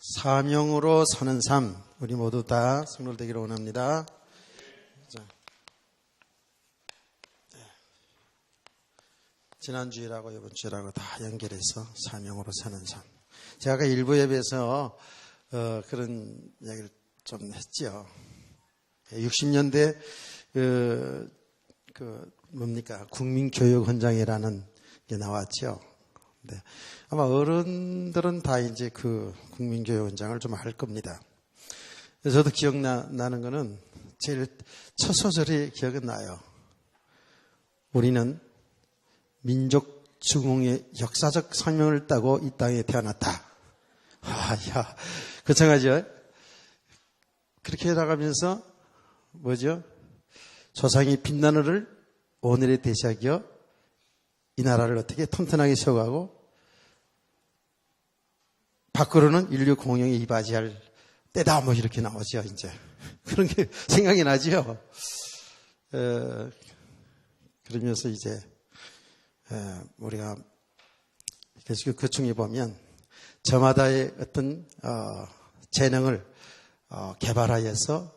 사명으로 사는 삶, 우리 모두 다 성도되기를 원합니다. 자, 지난주일하고 이번 주일하고 다 연결해서 사명으로 사는 삶. 제가 아까 일부 예배에서 그런 이야기를 좀 했죠. 60년대 국민교육헌장이라는 게 나왔죠. 네. 아마 어른들은 다 이제 그 국민교육헌장을 좀 알 겁니다. 저도 기억나는 거는 제일 첫 소절이 기억은 나요. 우리는 민족 중흥의 역사적 사명을 따고 이 땅에 태어났다. 야, 그청하죠? 그렇게 나가면서 뭐죠? 조상이 빛나늘을 오늘의 대시하기여 이 나라를 어떻게 튼튼하게 세워가고 밖으로는 인류 공영에 이바지할 때다 뭐 이렇게 나오죠. 이제 그런 게 생각이 나죠. 그러면서 이제 우리가 계속 그 중에 보면 저마다의 어떤 재능을 개발하여서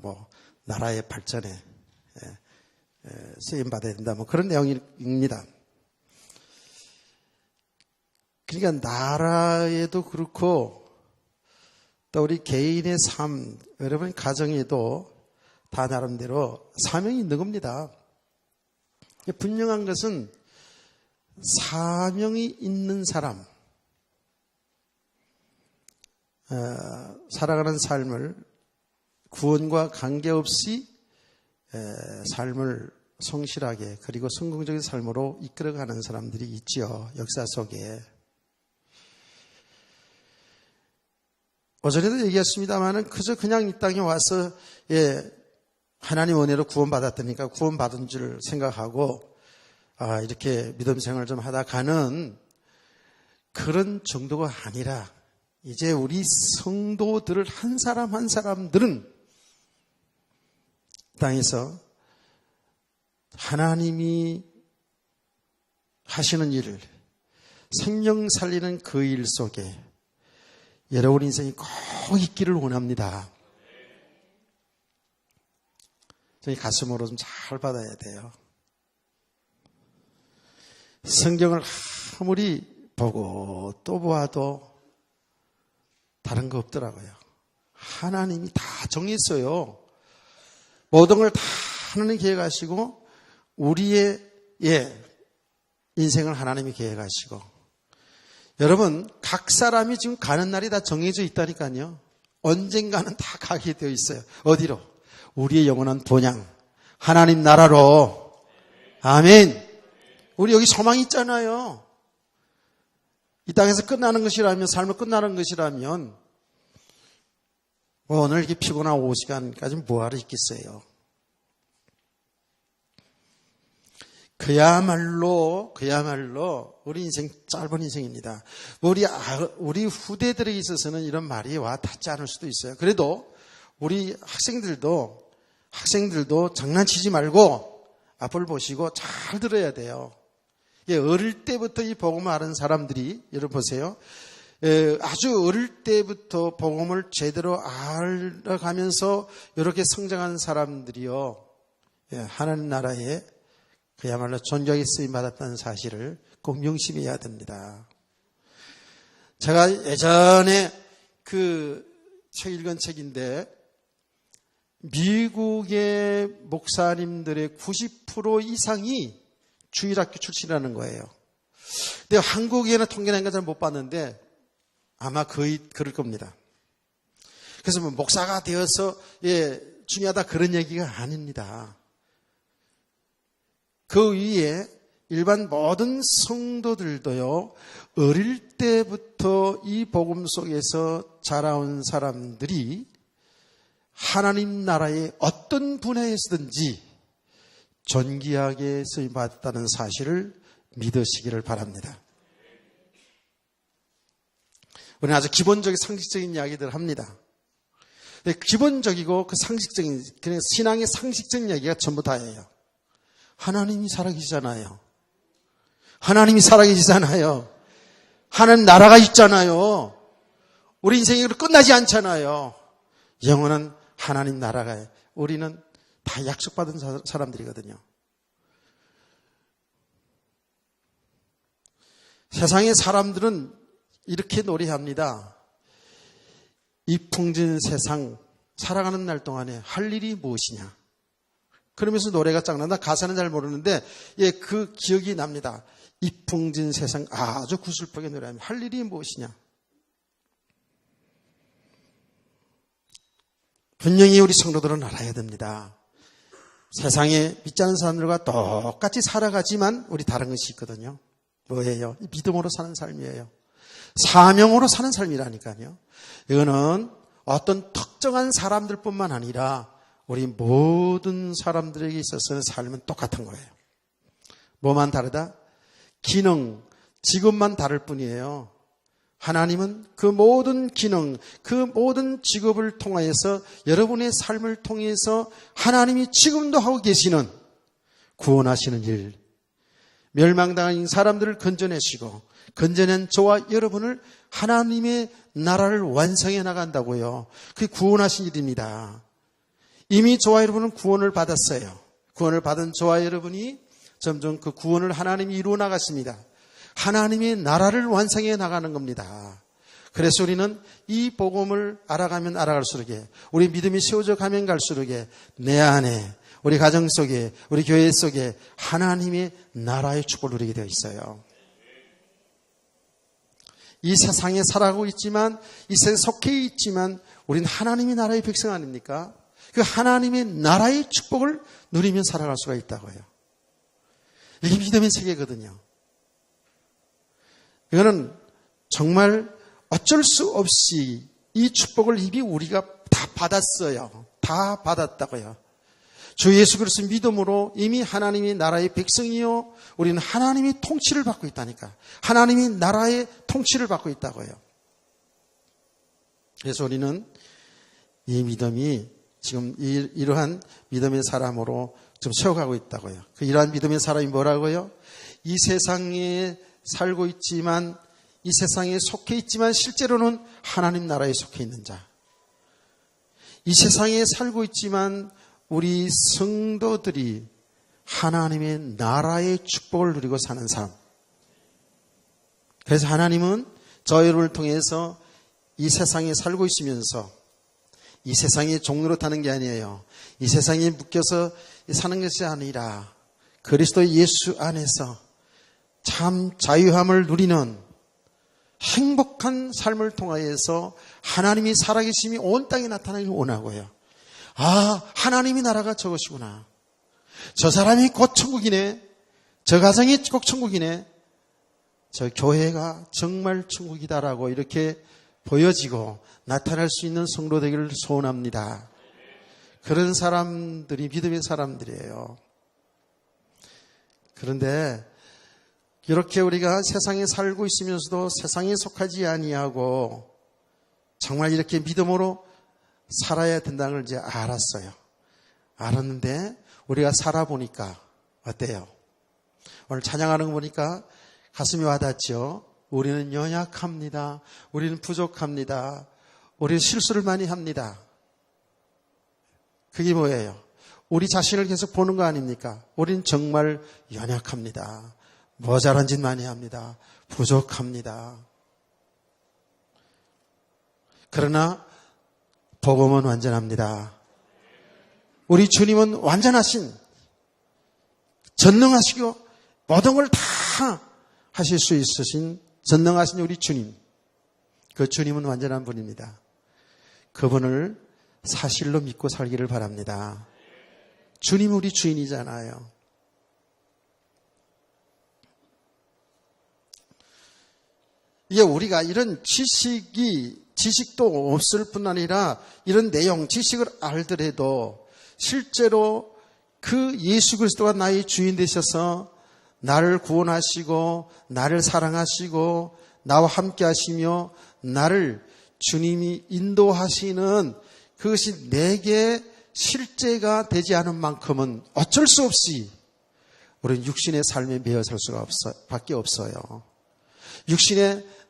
뭐 나라의 발전에 쓰임 받아야 된다. 뭐 그런 내용입니다. 그러니까 나라에도 그렇고 또 우리 개인의 삶, 여러분 가정에도 다 나름대로 사명이 있는 겁니다. 분명한 것은 사명이 있는 사람, 살아가는 삶을 구원과 관계없이 삶을 성실하게 그리고 성공적인 삶으로 이끌어가는 사람들이 있죠. 역사 속에. 어제도 얘기했습니다만은 그냥 이 땅에 와서 하나님 은혜로 구원받았다니까 구원받은 줄 생각하고 이렇게 믿음 생활을 좀 하다 가는 그런 정도가 아니라 이제 우리 성도들을 한 사람 한 사람들은 땅에서 하나님이 하시는 일을 생명 살리는 그 일 속에 여러분 인생이 꼭 있기를 원합니다. 저희 가슴으로 좀 잘 받아야 돼요. 성경을 아무리 보고 또 보아도 다른 거 없더라고요. 하나님이 다 정했어요. 모든 걸 다 하나님이 계획하시고 우리의 인생을 하나님이 계획하시고 여러분 각 사람이 지금 가는 날이 다 정해져 있다니까요. 언젠가는 다 가게 되어 있어요. 어디로? 우리의 영원한 본향 하나님 나라로. 아멘. 우리 여기 소망이 있잖아요. 이 땅에서 끝나는 것이라면 삶을 끝나는 것이라면 오늘 이렇게 피곤한 오후 시간까지 뭐하러 있겠어요. 그야말로 우리 인생 짧은 인생입니다. 우리 후대들에게 있어서는 이런 말이 와 닿지 않을 수도 있어요. 그래도 우리 학생들도 장난치지 말고 앞을 보시고 잘 들어야 돼요. 어릴 때부터 이 복음을 아는 사람들이 여러분 보세요. 아주 어릴 때부터 복음을 제대로 알아가면서 이렇게 성장한 사람들이요. 하나님 나라에 그야말로 존귀하게 쓰임받았다는 사실을 꼭 명심해야 됩니다. 제가 예전에 책 읽은 책인데 미국의 목사님들의 90% 이상이 주일학교 출신이라는 거예요. 근데 한국에는 통계낸 건 잘 못 봤는데 아마 거의 그럴 겁니다. 그래서 뭐 목사가 되어서 중요하다 그런 얘기가 아닙니다. 그 위에 일반 모든 성도들도요, 어릴 때부터 이 복음 속에서 자라온 사람들이 하나님 나라의 어떤 분야에서든지 존귀하게 쓰임받았다는 사실을 믿으시기를 바랍니다. 우리는 아주 기본적인 상식적인 이야기들을 합니다. 기본적이고 그 상식적인, 그냥 신앙의 상식적인 이야기가 전부 다예요. 하나님이 살아계시잖아요. 하나님이 살아계시잖아요. 하나님 나라가 있잖아요. 우리 인생이 끝나지 않잖아요. 영원한 하나님 나라가 우리는 다 약속받은 사람들이거든요. 세상의 사람들은 이렇게 노래합니다. 이 풍진 세상 살아가는 날 동안에 할 일이 무엇이냐. 그러면서 노래가 짱난다. 가사는 잘 모르는데 예, 그 기억이 납니다. 이 풍진 세상 아주 구슬프게 노래하면 할 일이 무엇이냐. 분명히 우리 성도들은 알아야 됩니다. 세상에 믿지 않는 사람들과 똑같이 살아가지만 우리 다른 것이 있거든요. 뭐예요? 믿음으로 사는 삶이에요. 사명으로 사는 삶이라니까요. 이거는 어떤 특정한 사람들뿐만 아니라 우리 모든 사람들에게 있어서는 삶은 똑같은 거예요. 뭐만 다르다? 기능, 직업만 다를 뿐이에요. 하나님은 그 모든 기능, 그 모든 직업을 통하여서 여러분의 삶을 통해서 하나님이 지금도 하고 계시는 구원하시는 일, 멸망당한 사람들을 건져내시고 건져낸 저와 여러분을 하나님의 나라를 완성해 나간다고요. 그게 구원하신 일입니다. 이미 저와 여러분은 구원을 받았어요. 구원을 받은 저와 여러분이 점점 그 구원을 하나님이 이루어 나갔습니다. 하나님의 나라를 완성해 나가는 겁니다. 그래서 우리는 이 복음을 알아가면 알아갈수록 우리 믿음이 세워져 가면 갈수록 내 안에 우리 가정 속에 우리 교회 속에 하나님의 나라의 축복을 누리게 되어 있어요. 이 세상에 살아가고 있지만 이 세상에 속해 있지만 우리는 하나님의 나라의 백성 아닙니까? 그 하나님의 나라의 축복을 누리며 살아갈 수가 있다고요. 이게 믿음의 세계거든요. 이거는 정말 어쩔 수 없이 이 축복을 이미 우리가 다 받았어요. 다 받았다고요. 주 예수 그리스도 믿음으로 이미 하나님의 나라의 백성이요. 우리는 하나님의 통치를 받고 있다니까. 하나님의 나라의 통치를 받고 있다고요. 그래서 우리는 이 믿음이 지금 이러한 믿음의 사람으로 좀 세워가고 있다고요. 그 이러한 믿음의 사람이 뭐라고요? 이 세상에 살고 있지만 이 세상에 속해 있지만 실제로는 하나님 나라에 속해 있는 자. 이 세상에 살고 있지만 우리 성도들이 하나님의 나라의 축복을 누리고 사는 삶. 그래서 하나님은 저희를 통해서 이 세상에 살고 있으면서 이 세상의 종로로 타는 게 아니에요. 이 세상에 묶여서 사는 것이 아니라 그리스도 예수 안에서 참 자유함을 누리는 행복한 삶을 통하여서 하나님이 살아계심이 온 땅에 나타나기를 원하고요. 아, 하나님이 나라가 저것이구나. 저 사람이 곧 천국이네. 저 가정이 꼭 천국이네. 저 교회가 정말 천국이다라고 이렇게 보여지고 나타날 수 있는 성도 되기를 소원합니다. 그런 사람들이 믿음의 사람들이에요. 그런데 이렇게 우리가 세상에 살고 있으면서도 세상에 속하지 아니하고 정말 이렇게 믿음으로 살아야 된다는 걸 이제 알았어요. 알았는데 우리가 살아보니까 어때요? 오늘 찬양하는 거 보니까 가슴이 와닿죠. 우리는 연약합니다. 우리는 부족합니다. 우리는 실수를 많이 합니다. 그게 뭐예요? 우리 자신을 계속 보는 거 아닙니까? 우리는 정말 연약합니다. 모자란 짓 많이 합니다. 부족합니다. 그러나 복음은 완전합니다. 우리 주님은 완전하신, 전능하시고 모든 걸 다 하실 수 있으신 전능하신 우리 주님. 그 주님은 완전한 분입니다. 그분을 사실로 믿고 살기를 바랍니다. 주님 우리 주인이잖아요. 이게 우리가 이런 지식도 없을 뿐 아니라 이런 내용, 지식을 알더라도 실제로 그 예수 그리스도가 나의 주인 되셔서 나를 구원하시고 나를 사랑하시고 나와 함께 하시며 나를 주님이 인도하시는 그것이 내게 실제가 되지 않은 만큼은 어쩔 수 없이 우리는 육신의 삶에 매여 살 수가 밖에 없어요.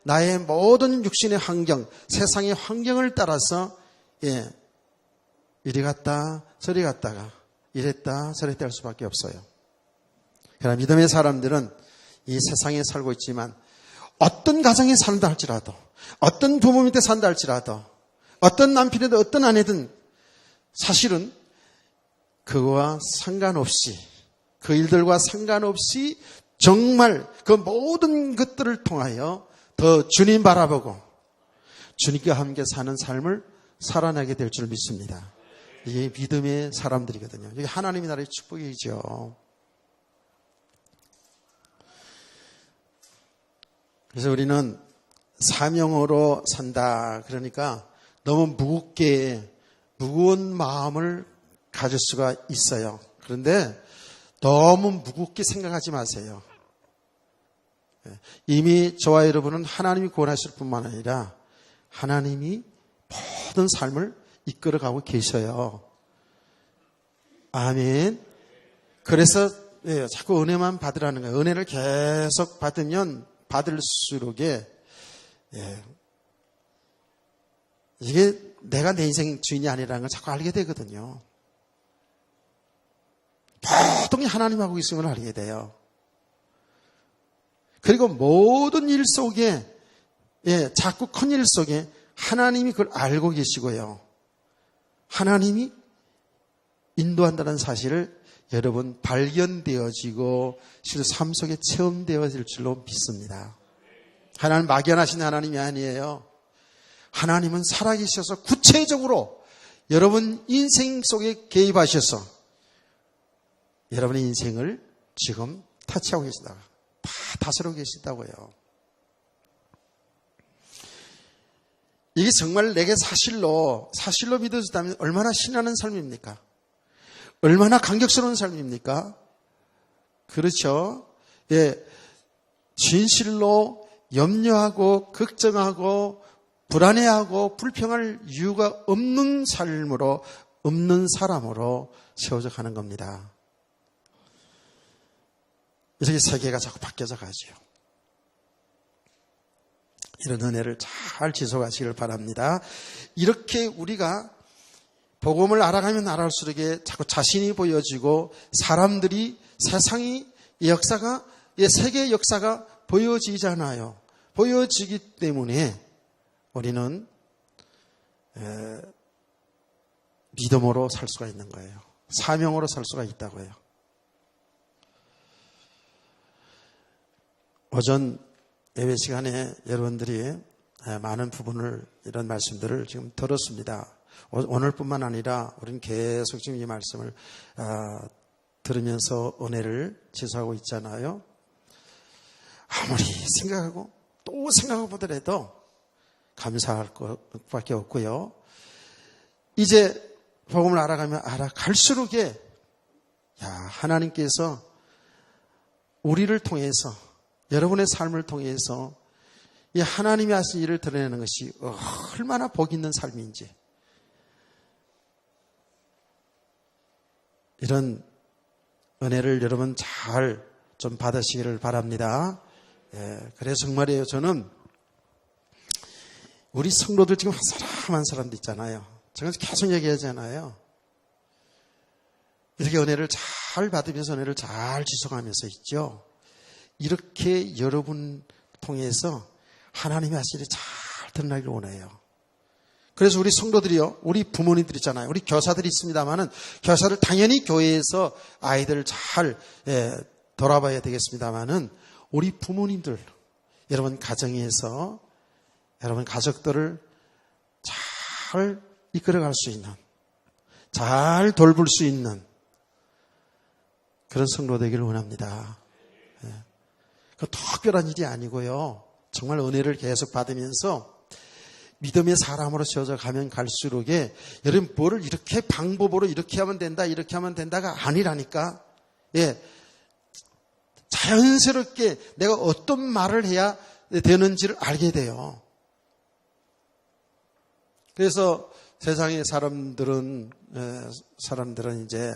나의 모든 육신의 환경, 세상의 환경을 따라서 이리 갔다 저리 갔다가 이랬다 저랬다 할 수밖에 없어요. 그러나 믿음의 사람들은 이 세상에 살고 있지만 어떤 가정에 산다 할지라도, 어떤 부모 밑에 산다 할지라도, 어떤 남편이든 어떤 아내든 사실은 그거와 상관없이, 그 일들과 상관없이 정말 그 모든 것들을 통하여 더 주님 바라보고 주님과 함께 사는 삶을 살아나게 될 줄 믿습니다. 이게 믿음의 사람들이거든요. 이게 하나님의 나라의 축복이죠. 그래서 우리는 사명으로 산다. 그러니까 너무 무거운 마음을 가질 수가 있어요. 그런데 너무 무겁게 생각하지 마세요. 이미 저와 여러분은 하나님이 구원하실 뿐만 아니라 하나님이 모든 삶을 이끌어가고 계셔요. 아멘. 그래서 자꾸 은혜만 받으라는 거예요. 은혜를 계속 받으면 받을수록에 이게 내가 내 인생 주인이 아니라는 걸 자꾸 알게 되거든요. 모든 게 하나님하고 있음을 알게 돼요. 그리고 모든 일 속에 자꾸 큰 일 속에 하나님이 그걸 알고 계시고요. 하나님이 인도한다는 사실을 여러분 발견되어지고 실제 삶 속에 체험되어질 줄로 믿습니다. 하나님 막연하신 하나님이 아니에요. 하나님은 살아계셔서 구체적으로 여러분 인생 속에 개입하셔서 여러분의 인생을 지금 터치하고 계시다가 다 다스리고 계시다고요. 이게 정말 내게 사실로 믿어졌다면 얼마나 신나는 삶입니까? 얼마나 감격스러운 삶입니까? 그렇죠. 진실로 염려하고 걱정하고 불안해하고 불평할 이유가 없는 삶으로, 없는 사람으로 세워져 가는 겁니다. 이렇게 세계가 자꾸 바뀌어져 가지요. 이런 은혜를 잘 지속하시길 바랍니다. 이렇게 우리가 복음을 알아가면 알아갈수록 자꾸 자신이 보여지고 사람들이, 세상이, 역사가, 세계의 역사가 보여지잖아요. 보여지기 때문에 우리는 믿음으로 살 수가 있는 거예요. 사명으로 살 수가 있다고요. 오전 예배 시간에 여러분들이 많은 부분을, 이런 말씀들을 지금 들었습니다. 오늘뿐만 아니라 우리는 계속 지금 이 말씀을 들으면서 은혜를 지수하고 있잖아요. 아무리 생각하고 또 생각하고 보더라도 감사할 것밖에 없고요. 이제 복음을 알아가면 알아갈수록 하나님께서 우리를 통해서, 여러분의 삶을 통해서 이 하나님이 하신 일을 드러내는 것이 얼마나 복 있는 삶인지, 이런 은혜를 여러분 잘 좀 받으시기를 바랍니다. 그래서 정말이에요. 저는 우리 성도들 지금 한 사람도 있잖아요. 제가 계속 얘기하잖아요. 이렇게 은혜를 잘 받으면서 은혜를 잘 지속하면서 있죠. 이렇게 여러분 통해서 하나님의 하신 일이 잘 드러나기를 원해요. 그래서 우리 성도들이요, 우리 부모님들 있잖아요. 우리 교사들이 있습니다만은, 교사를 당연히 교회에서 아이들을 잘 돌아봐야 되겠습니다만은, 우리 부모님들, 여러분 가정에서 여러분 가족들을 잘 이끌어갈 수 있는, 잘 돌볼 수 있는 그런 성도 되기를 원합니다. 그 특별한 일이 아니고요. 정말 은혜를 계속 받으면서 믿음의 사람으로 세워져 가면 갈수록에, 여러분 뭐를 이렇게 방법으로 이렇게 하면 된다, 이렇게 하면 된다가 아니라니까. 자연스럽게 내가 어떤 말을 해야 되는지를 알게 돼요. 그래서 세상의 사람들은 이제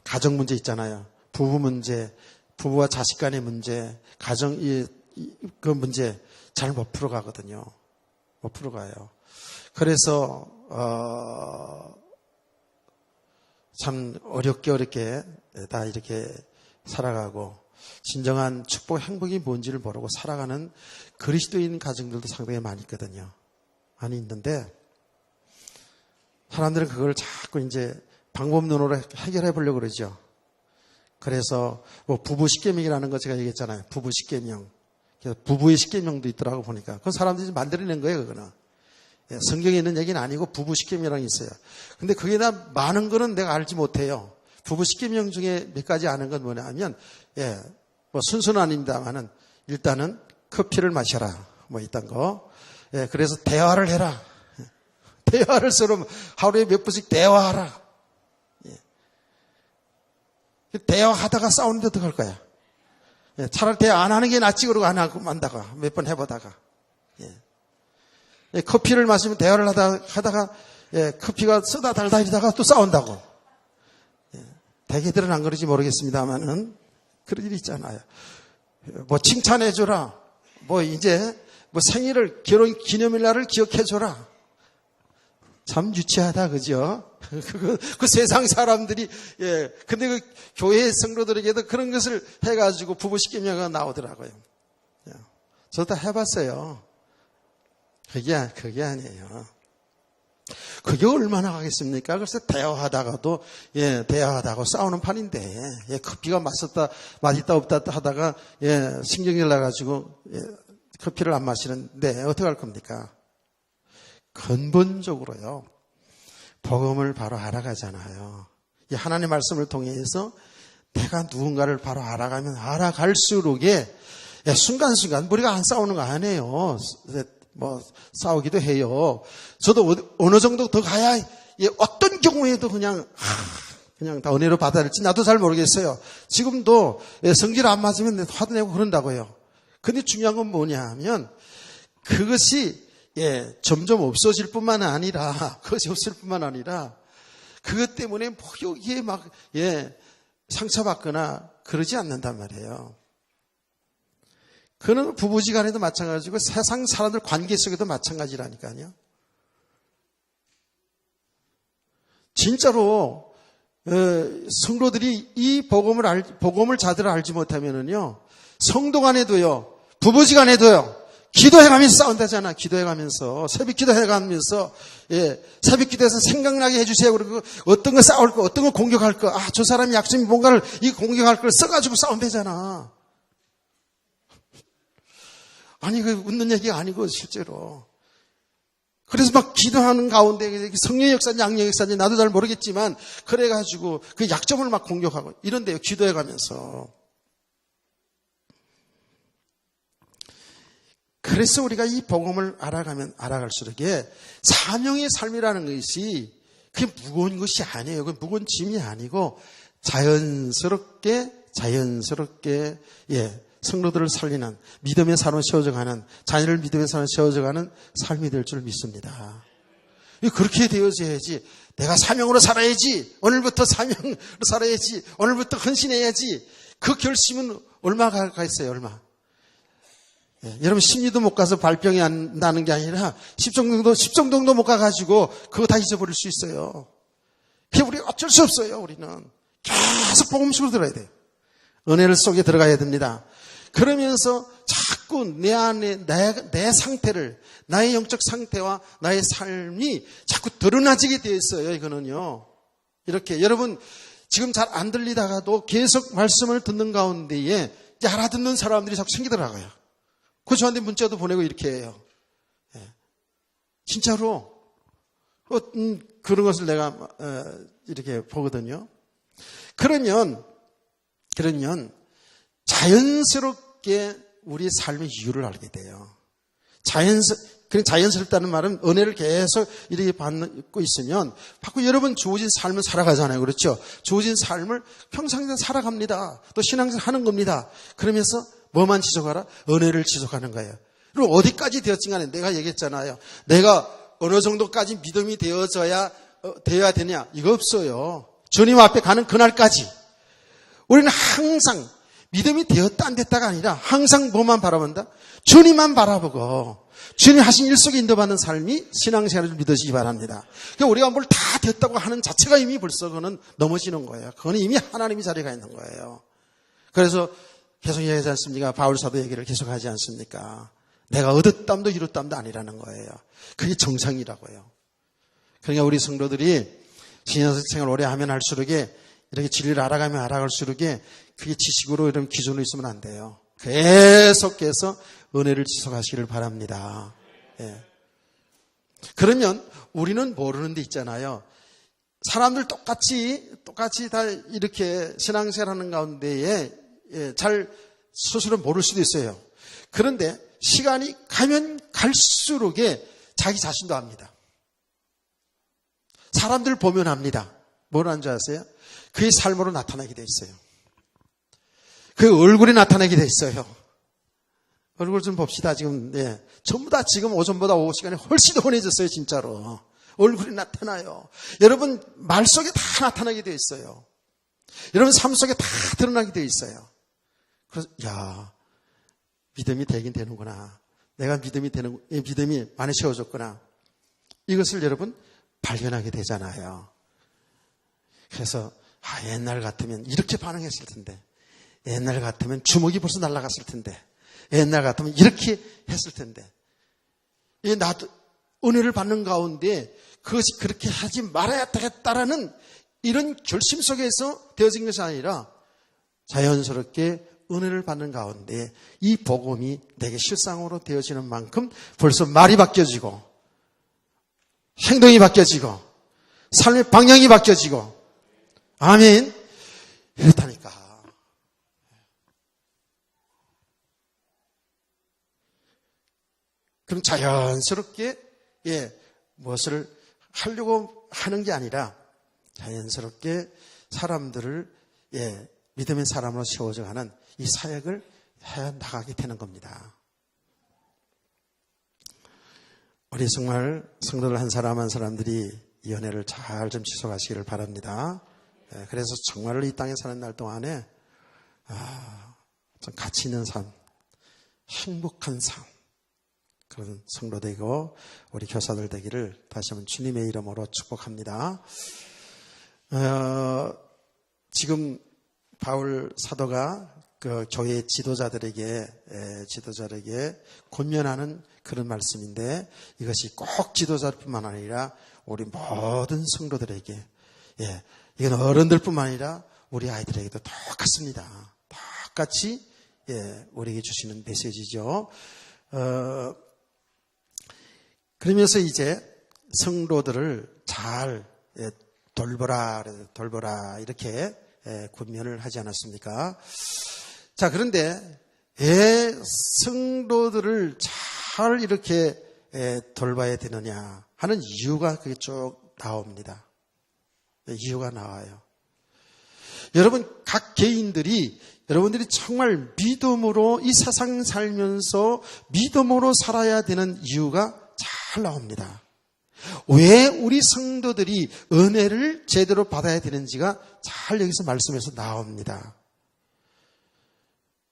가정 문제 있잖아요. 부부 문제, 부부와 자식 간의 문제, 가정, 그 문제 잘 못 풀어가거든요. 못 풀어가요. 그래서 참 어렵게 다 이렇게 살아가고 진정한 축복, 행복이 뭔지를 모르고 살아가는 그리스도인 가정들도 상당히 많이 있거든요. 많이 있는데 사람들은 그걸 자꾸 이제 방법론으로 해결해 보려고 그러죠. 그래서 뭐 부부 십계명이라는 거 제가 얘기했잖아요. 부부 십계명. 부부의 십계명도 있더라고 보니까. 그건 사람들이 만들어낸 거예요, 그거는. 성경에 있는 얘기는 아니고 부부 십계명이라는 게 있어요. 근데 그게 다 많은 거는 내가 알지 못해요. 부부 십계명 중에 몇 가지 아는 건 뭐냐면, 뭐 순서는 아닙니다만은 일단은 커피를 마셔라. 뭐 있던 거. 그래서 대화를 해라. 대화를 서로 하루에 몇 번씩 대화하라. 대화하다가 싸우는데 어떡할 거야? 차라리 대화 안 하는 게 낫지 그러고 안 하고 만다가 몇 번 해보다가. 커피를 마시면 대화를 하다가 커피가 쓰다 달다 이러다가 또 싸운다고. 대개들은 안 그러지 모르겠습니다만은 그런 일이 있잖아요. 뭐 칭찬해줘라. 뭐 이제 뭐 생일을 결혼 기념일날을 기억해줘라. 참 유치하다, 그죠? 그 세상 사람들이, 근데 그 교회 성도들에게도 그런 것을 해가지고 부부 십계명이 나오더라고요. 저도 다 해봤어요. 그게 아니에요. 그게 얼마나 하겠습니까? 그래서 대화하다가도, 대화하다가 싸우는 판인데, 커피가 맛있다 없다 하다가, 신경이 나가지고, 커피를 안 마시는데, 어떻게 할 겁니까? 근본적으로요, 복음을 바로 알아가잖아요. 이 하나님의 말씀을 통해서 내가 누군가를 바로 알아가면 알아갈수록에 순간순간 우리가 안 싸우는 거 아니에요. 뭐 싸우기도 해요. 저도 어느 정도 더 가야 어떤 경우에도 그냥 다 은혜로 받아들일지 나도 잘 모르겠어요. 지금도 성질 안 맞으면 화도 내고 그런다고요. 근데 중요한 건 뭐냐 하면 그것이 점점 없어질 뿐만 아니라, 그것이 없을 뿐만 아니라, 그것 때문에 뭐 여기에 막, 상처받거나 그러지 않는단 말이에요. 그는 부부지간에도 마찬가지고 세상 사람들 관계 속에도 마찬가지라니까요. 진짜로, 성도들이 이 복음을 자대로 알지 못하면은요, 성도 간에도요, 부부지간에도요, 기도해가면서 싸운다잖아. 기도해가면서 새벽 기도해가면서 새벽 기도에서 생각나게 해주세요. 그리고 어떤 거 싸울 거, 어떤 거 공격할 거, 저 사람이 약점이 뭔가를 이 공격할 걸 써가지고 싸운다잖아. 아니 그 웃는 얘기가 아니고 실제로. 그래서 막 기도하는 가운데 성령 역사인지 양령 역사인지 나도 잘 모르겠지만 그래가지고 그 약점을 막 공격하고 이런데요. 기도해가면서. 그래서 우리가 이 복음을 알아가면 알아갈수록 사명의 삶이라는 것이 그게 무거운 것이 아니에요. 그 무거운 짐이 아니고 자연스럽게 성도들을 살리는 믿음의 삶을 세워져가는 자녀를 믿음의 삶을 세워져가는 삶이 될 줄 믿습니다. 그렇게 되어져야지. 내가 사명으로 살아야지. 오늘부터 사명으로 살아야지. 오늘부터 헌신해야지. 그 결심은 얼마가 있어요. 얼마. 여러분 10리도 못 가서 발병이 안 나는 게 아니라 10정도 못 가가지고 그거 다 잊어버릴 수 있어요. 그게 우리가 어쩔 수 없어요. 우리는 계속 복음 속으로 들어야 돼요. 은혜를 속에 들어가야 됩니다. 그러면서 자꾸 내 안에 내 상태를 나의 영적 상태와 나의 삶이 자꾸 드러나지게 되어 있어요. 이거는요. 이렇게 여러분 지금 잘 안 들리다가도 계속 말씀을 듣는 가운데에 알아듣는 사람들이 자꾸 생기더라고요. 그 저한테 문자도 보내고 이렇게 해요. 진짜로 그런 것을 내가 이렇게 보거든요. 그러면 자연스럽게 우리의 삶의 이유를 알게 돼요. 자연스럽다는 말은 은혜를 계속 이렇게 받고 있으면 받고 여러분 주어진 삶을 살아가잖아요. 그렇죠? 주어진 삶을 평생 살아갑니다. 또 신앙생활 하는 겁니다. 그러면서 뭐만 지속하라? 은혜를 지속하는 거예요. 그리고 어디까지 되었지 간에 내가 얘기했잖아요. 내가 어느 정도까지 믿음이 되어야 되냐? 이거 없어요. 주님 앞에 가는 그날까지 우리는 항상 믿음이 되었다 안 됐다가 아니라 항상 뭐만 바라본다? 주님만 바라보고 주님 하신 일 속에 인도받는 삶이 신앙생활을 믿으시기 바랍니다. 그러니까 우리가 뭘 다 됐다고 하는 자체가 이미 벌써 그거는 넘어지는 거예요. 그거는 이미 하나님이 자리가 있는 거예요. 그래서 계속 얘기하지 않습니까? 바울 사도 얘기를 계속 하지 않습니까? 내가 얻었담도 이뤘담도 아니라는 거예요. 그게 정상이라고요. 그러니까 우리 성도들이 신앙생활 오래 하면 할수록 이렇게 진리를 알아가면 알아갈수록 그게 지식으로 이런 기준으로 있으면 안 돼요. 계속해서 은혜를 지속하시기를 바랍니다. 예. 그러면 우리는 모르는 데 있잖아요. 사람들 똑같이 다 이렇게 신앙생활 하는 가운데에 잘 스스로 모를 수도 있어요. 그런데 시간이 가면 갈수록 자기 자신도 압니다. 사람들 보면 압니다. 뭘 하는 줄 아세요? 그의 삶으로 나타나게 돼 있어요. 그 얼굴이 나타나게 돼 있어요. 얼굴 좀 봅시다. 지금 전부 다 지금 오전보다 오후 시간이 훨씬 더 환해졌어요. 진짜로. 얼굴이 나타나요. 여러분 말 속에 다 나타나게 돼 있어요. 여러분 삶 속에 다 드러나게 돼 있어요. 그래서 믿음이 되긴 되는구나. 내가 믿음이 많이 채워졌구나. 이것을 여러분 발견하게 되잖아요. 그래서 옛날 같으면 이렇게 반응했을 텐데, 옛날 같으면 주먹이 벌써 날아갔을 텐데, 옛날 같으면 이렇게 했을 텐데, 나도 은혜를 받는 가운데 그것이 그렇게 하지 말아야 되겠다라는 이런 결심 속에서 되어진 것이 아니라 자연스럽게 은혜를 받는 가운데 이 복음이 내게 실상으로 되어지는 만큼 벌써 말이 바뀌어지고 행동이 바뀌어지고 삶의 방향이 바뀌어지고 아멘. 이렇다니까. 그럼 자연스럽게 무엇을 하려고 하는 게 아니라 자연스럽게 사람들을 믿음의 사람으로 세워져가는 이 사역을 해 나가게 되는 겁니다. 우리 정말 성도들 한 사람 한 사람들이 이 은혜를 잘 좀 지속하시기를 바랍니다. 그래서 정말로 이 땅에 사는 날 동안에 좀 가치 있는 삶, 행복한 삶, 그런 성도 되고 우리 교사들 되기를 다시 한번 주님의 이름으로 축복합니다. 지금 바울 사도가 그 교회 지도자들에게 권면하는 그런 말씀인데 이것이 꼭 지도자뿐만 아니라 우리 모든 성도들에게 이건 어른들뿐만 아니라 우리 아이들에게도 똑같습니다. 똑같이 우리에게 주시는 메시지죠. 그러면서 이제 성도들을 잘 돌보라 이렇게 권면을 하지 않았습니까? 자, 그런데 왜 성도들을 잘 이렇게 돌봐야 되느냐 하는 이유가 그게 쭉 나옵니다. 이유가 나와요. 여러분 각 개인들이 여러분들이 정말 믿음으로 이 세상 살면서 믿음으로 살아야 되는 이유가 잘 나옵니다. 왜 우리 성도들이 은혜를 제대로 받아야 되는지가 잘 여기서 말씀에서 나옵니다.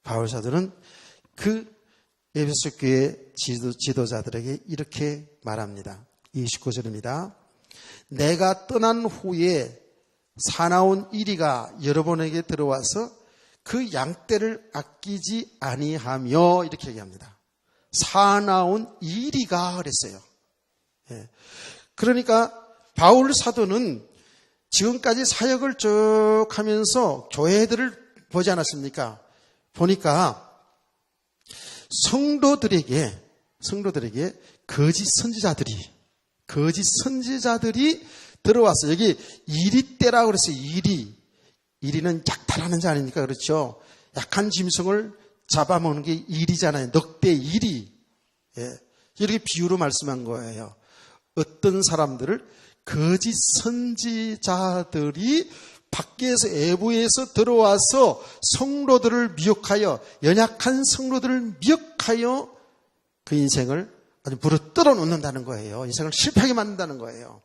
바울 사도는 그 에베소 교회 지도자들에게 이렇게 말합니다. 29절입니다. 내가 떠난 후에 사나운 이리가 여러분에게 들어와서 그 양떼를 아끼지 아니하며 이렇게 얘기합니다. 사나운 이리가 그랬어요. 그러니까 바울 사도는 지금까지 사역을 쭉 하면서 교회들을 보지 않았습니까? 보니까 성도들에게 거짓 선지자들이 들어왔어요. 여기 이리 때라고 그랬어요. 이리는 약탈하는 자 아닙니까? 그렇죠? 약한 짐승을 잡아먹는 게 이리잖아요. 넉대 이리. 이렇게 비유로 말씀한 거예요. 어떤 사람들을 거짓 선지자들이 밖에서 외부에서 들어와서 성도들을 미혹하여 연약한 성도들을 미혹하여 그 인생을 아주 부르뜨러 놓는다는 거예요. 인생을 실패하게 만든다는 거예요.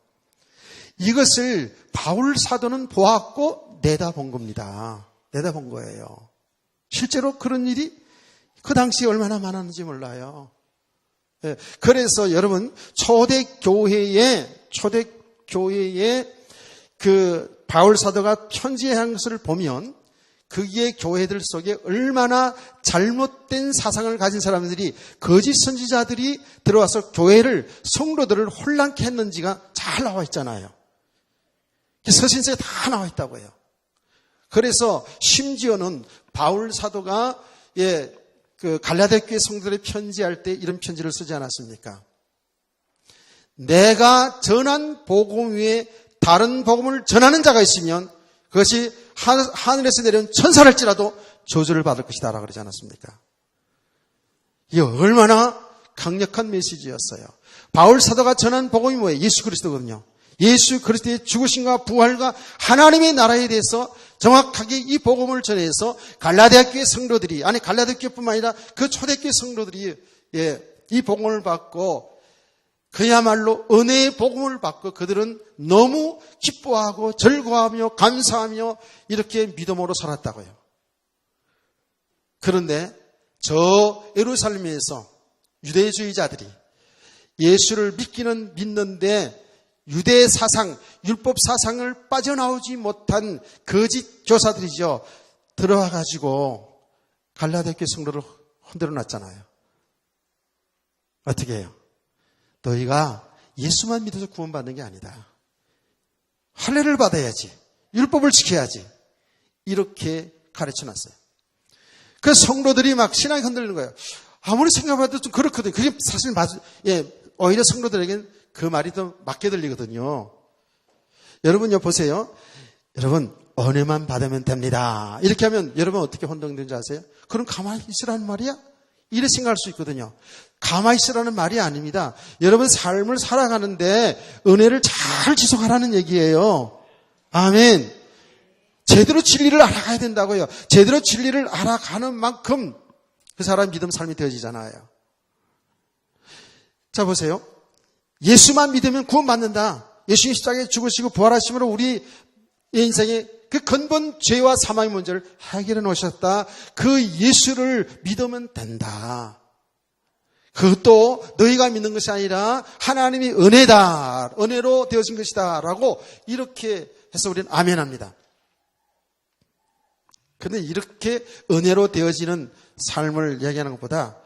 이것을 바울 사도는 보았고 내다본 겁니다. 내다본 거예요. 실제로 그런 일이 그 당시에 얼마나 많았는지 몰라요. 예, 그래서 여러분 초대교회에 그 바울 사도가 편지한 것을 보면 그의 교회들 속에 얼마나 잘못된 사상을 가진 사람들이 거짓 선지자들이 들어와서 교회를 성도들을 혼란케 했는지가 잘 나와 있잖아요. 서신서에 다 나와 있다고요. 그래서 심지어는 바울 사도가 그 갈라디아 교회 성도들의 편지할 때 이런 편지를 쓰지 않았습니까? 내가 전한 복음 위에 다른 복음을 전하는 자가 있으면 그것이 하늘에서 내려온 천사랄지라도 저주를 받을 것이다 라고 그러지 않았습니까? 이게 얼마나 강력한 메시지였어요. 바울 사도가 전한 복음이 뭐예요? 예수 그리스도거든요. 예수 그리스도의 죽으심과 부활과 하나님의 나라에 대해서 정확하게 이 복음을 전해서 갈라디아 교회 성도들이, 아니 갈라디아 교회뿐만 아니라 그 초대교회 성도들이 이 복음을 받고 그야말로 은혜의 복음을 받고 그들은 너무 기뻐하고 즐거워하며 감사하며 이렇게 믿음으로 살았다고요. 그런데 저 예루살렘에서 유대주의자들이 예수를 믿는데 유대 사상, 율법 사상을 빠져나오지 못한 거짓 교사들이죠. 들어와 가지고 갈라디아 교회 성도를 흔들어 놨잖아요. 어떻게 해요? 너희가 예수만 믿어서 구원받는 게 아니다. 할례를 받아야지. 율법을 지켜야지. 이렇게 가르쳐놨어요. 그 성도들이 막 신앙이 흔들리는 거예요. 아무리 생각해도 좀 그렇거든요. 그게 사실 오히려 성도들에게는 그 말이 더 맞게 들리거든요. 여러분요 보세요. 여러분 은혜만 받으면 됩니다. 이렇게 하면 여러분 어떻게 혼동되는지 아세요? 그럼 가만히 있으라는 말이야? 이렇게 생각할 수 있거든요. 가만히 있으라는 말이 아닙니다. 여러분 삶을 살아가는데 은혜를 잘 지속하라는 얘기예요. 아멘. 제대로 진리를 알아가야 된다고요. 제대로 진리를 알아가는 만큼 그 사람 믿음 삶이 되어지잖아요. 자 보세요. 예수만 믿으면 구원받는다. 예수님 십자가에 죽으시고 부활하심으로 우리 인생의 그 근본 죄와 사망의 문제를 해결해 놓으셨다. 그 예수를 믿으면 된다. 그것도 너희가 믿는 것이 아니라 하나님이 은혜다. 은혜로 되어진 것이다. 라고 이렇게 해서 우리는 아멘합니다. 그런데 이렇게 은혜로 되어지는 삶을 얘기하는 것보다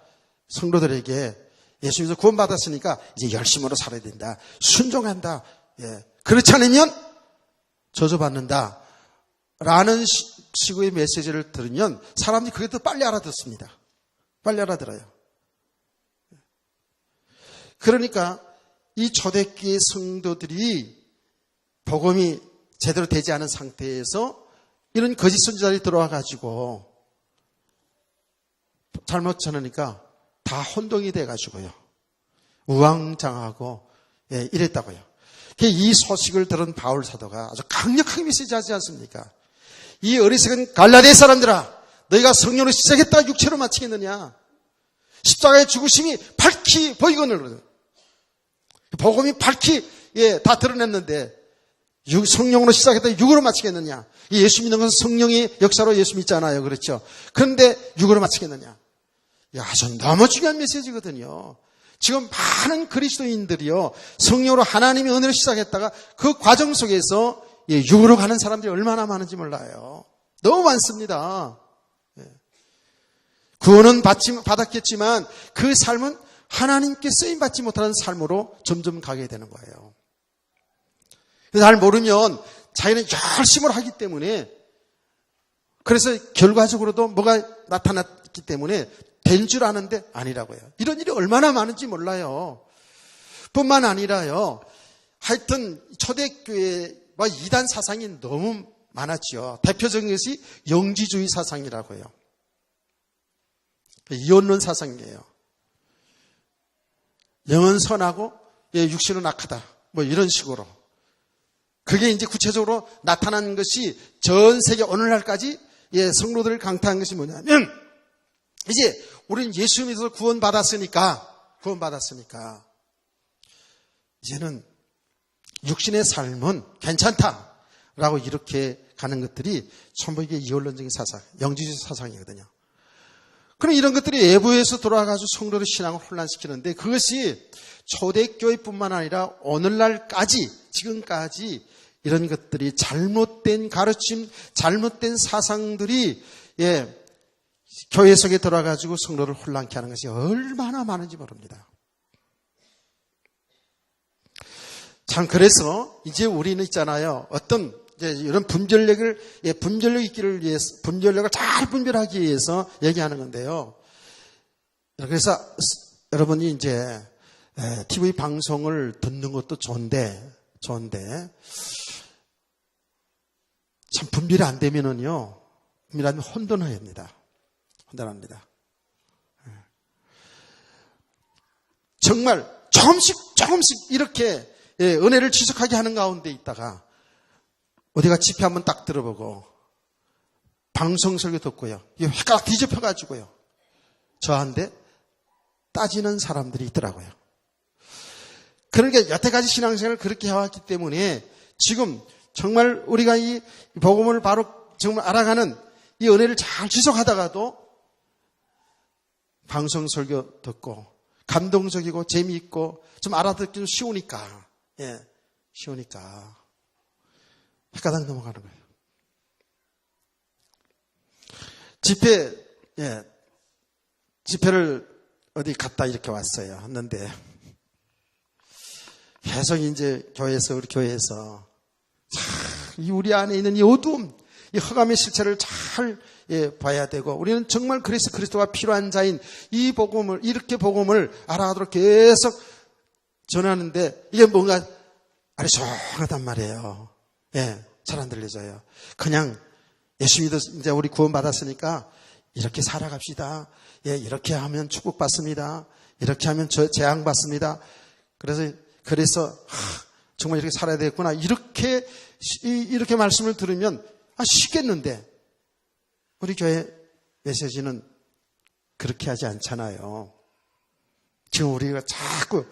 성도들에게 예수님께서 구원받았으니까 이제 열심으로 살아야 된다. 순종한다. 그렇지 않으면 저주받는다. 라는 식의 메시지를 들으면 사람들이 그게 더 빨리 알아듣습니다. 빨리 알아들어요. 그러니까 이 초대교회 성도들이 복음이 제대로 되지 않은 상태에서 이런 거짓 선지자들이 들어와 가지고 잘못 전하니까 다 혼동이 돼 가지고요. 우왕좌왕하고 이랬다고요. 이 소식을 들은 바울 사도가 아주 강력하게 메시지하지 않습니까? 이 어리석은 갈라디아 사람들아, 너희가 성령으로 시작했다가 육체로 마치겠느냐? 십자가의 죽으심이 밝히 보이거늘 복음이 밝히 다 드러냈는데 성령으로 시작했다가 육으로 마치겠느냐? 예수 믿는 것은 성령의 역사로 예수 믿잖아요. 그렇죠? 그런데 육으로 마치겠느냐? 아주 너무 중요한 메시지거든요. 지금 많은 그리스도인들이요, 성령으로 하나님의 은혜로 시작했다가 그 과정 속에서 육으로 가는 사람들이 얼마나 많은지 몰라요. 너무 많습니다. 구원은 받았겠지만 그 삶은 하나님께 쓰임받지 못하는 삶으로 점점 가게 되는 거예요. 잘 모르면 자기는 열심을 하기 때문에, 그래서 결과적으로도 뭐가 나타났기 때문에 된 줄 아는데 아니라고요. 이런 일이 얼마나 많은지 몰라요. 뿐만 아니라요, 하여튼 초대교회와 이단 사상이 너무 많았죠. 대표적인 것이 영지주의 사상이라고요. 이혼론 사상이에요. 영은 선하고 육신은 악하다. 뭐 이런 식으로. 그게 이제 구체적으로 나타난 것이 전 세계 오늘날까지 성도들을 강타한 것이 뭐냐면, 이제 우리는 예수 믿어서 구원받았으니까 이제는 육신의 삶은 괜찮다라고 이렇게 가는 것들이 전부 이게 이혼론적인 사상, 영지주의 사상이거든요. 그럼 이런 것들이 외부에서 돌아가지고 성도의 신앙을 혼란시키는데 그것이 초대교회뿐만 아니라 오늘날까지 지금까지 이런 것들이 잘못된 가르침, 잘못된 사상들이 교회 속에 들어가지고 성도를 혼란케 하는 것이 얼마나 많은지 모릅니다. 참 그래서 이제 우리는 있잖아요. 어떤 이제 이런 분별력을 있기를 위해서 분별력을 잘 분별하기 위해서 얘기하는 건데요. 그래서 여러분이 이제 TV 방송을 듣는 것도 좋은데 참 분별이 안 되면은요. 분별하면 혼돈합니다. 정말 조금씩 이렇게 은혜를 지속하게 하는 가운데 있다가 어디가 집회 한번 딱 들어보고 방송 설교 듣고요. 이게 획각 뒤집혀가지고요. 저한테 따지는 사람들이 있더라고요. 그러니까 여태까지 신앙생활을 그렇게 해왔기 때문에 지금 정말 우리가 이 복음을 바로 정말 알아가는 이 은혜를 잘 지속하다가도 방송 설교 듣고 감동적이고 재미있고 좀 알아듣기 쉬우니까 헷가닥 넘어가는 거예요. 집회를 어디 갔다 이렇게 왔어요. 했는데 계속 이제 우리 교회에서 우리 안에 있는 이 어두움, 이 흑암의 실체를 잘 봐야 되고 우리는 정말 그리스도가 필요한 자인 이 복음을 이렇게 복음을 알아가도록 계속 전하는데 이게 뭔가 아리송하단 말이에요. 잘 안 들려져요. 그냥 예수 믿어 이제 우리 구원 받았으니까 이렇게 살아갑시다. 이렇게 하면 축복받습니다. 이렇게 하면 재앙 받습니다. 그래서 정말 이렇게 살아야 되겠구나. 이렇게 말씀을 들으면 쉽겠는데 우리 교회 메시지는 그렇게 하지 않잖아요. 지금 우리가 자꾸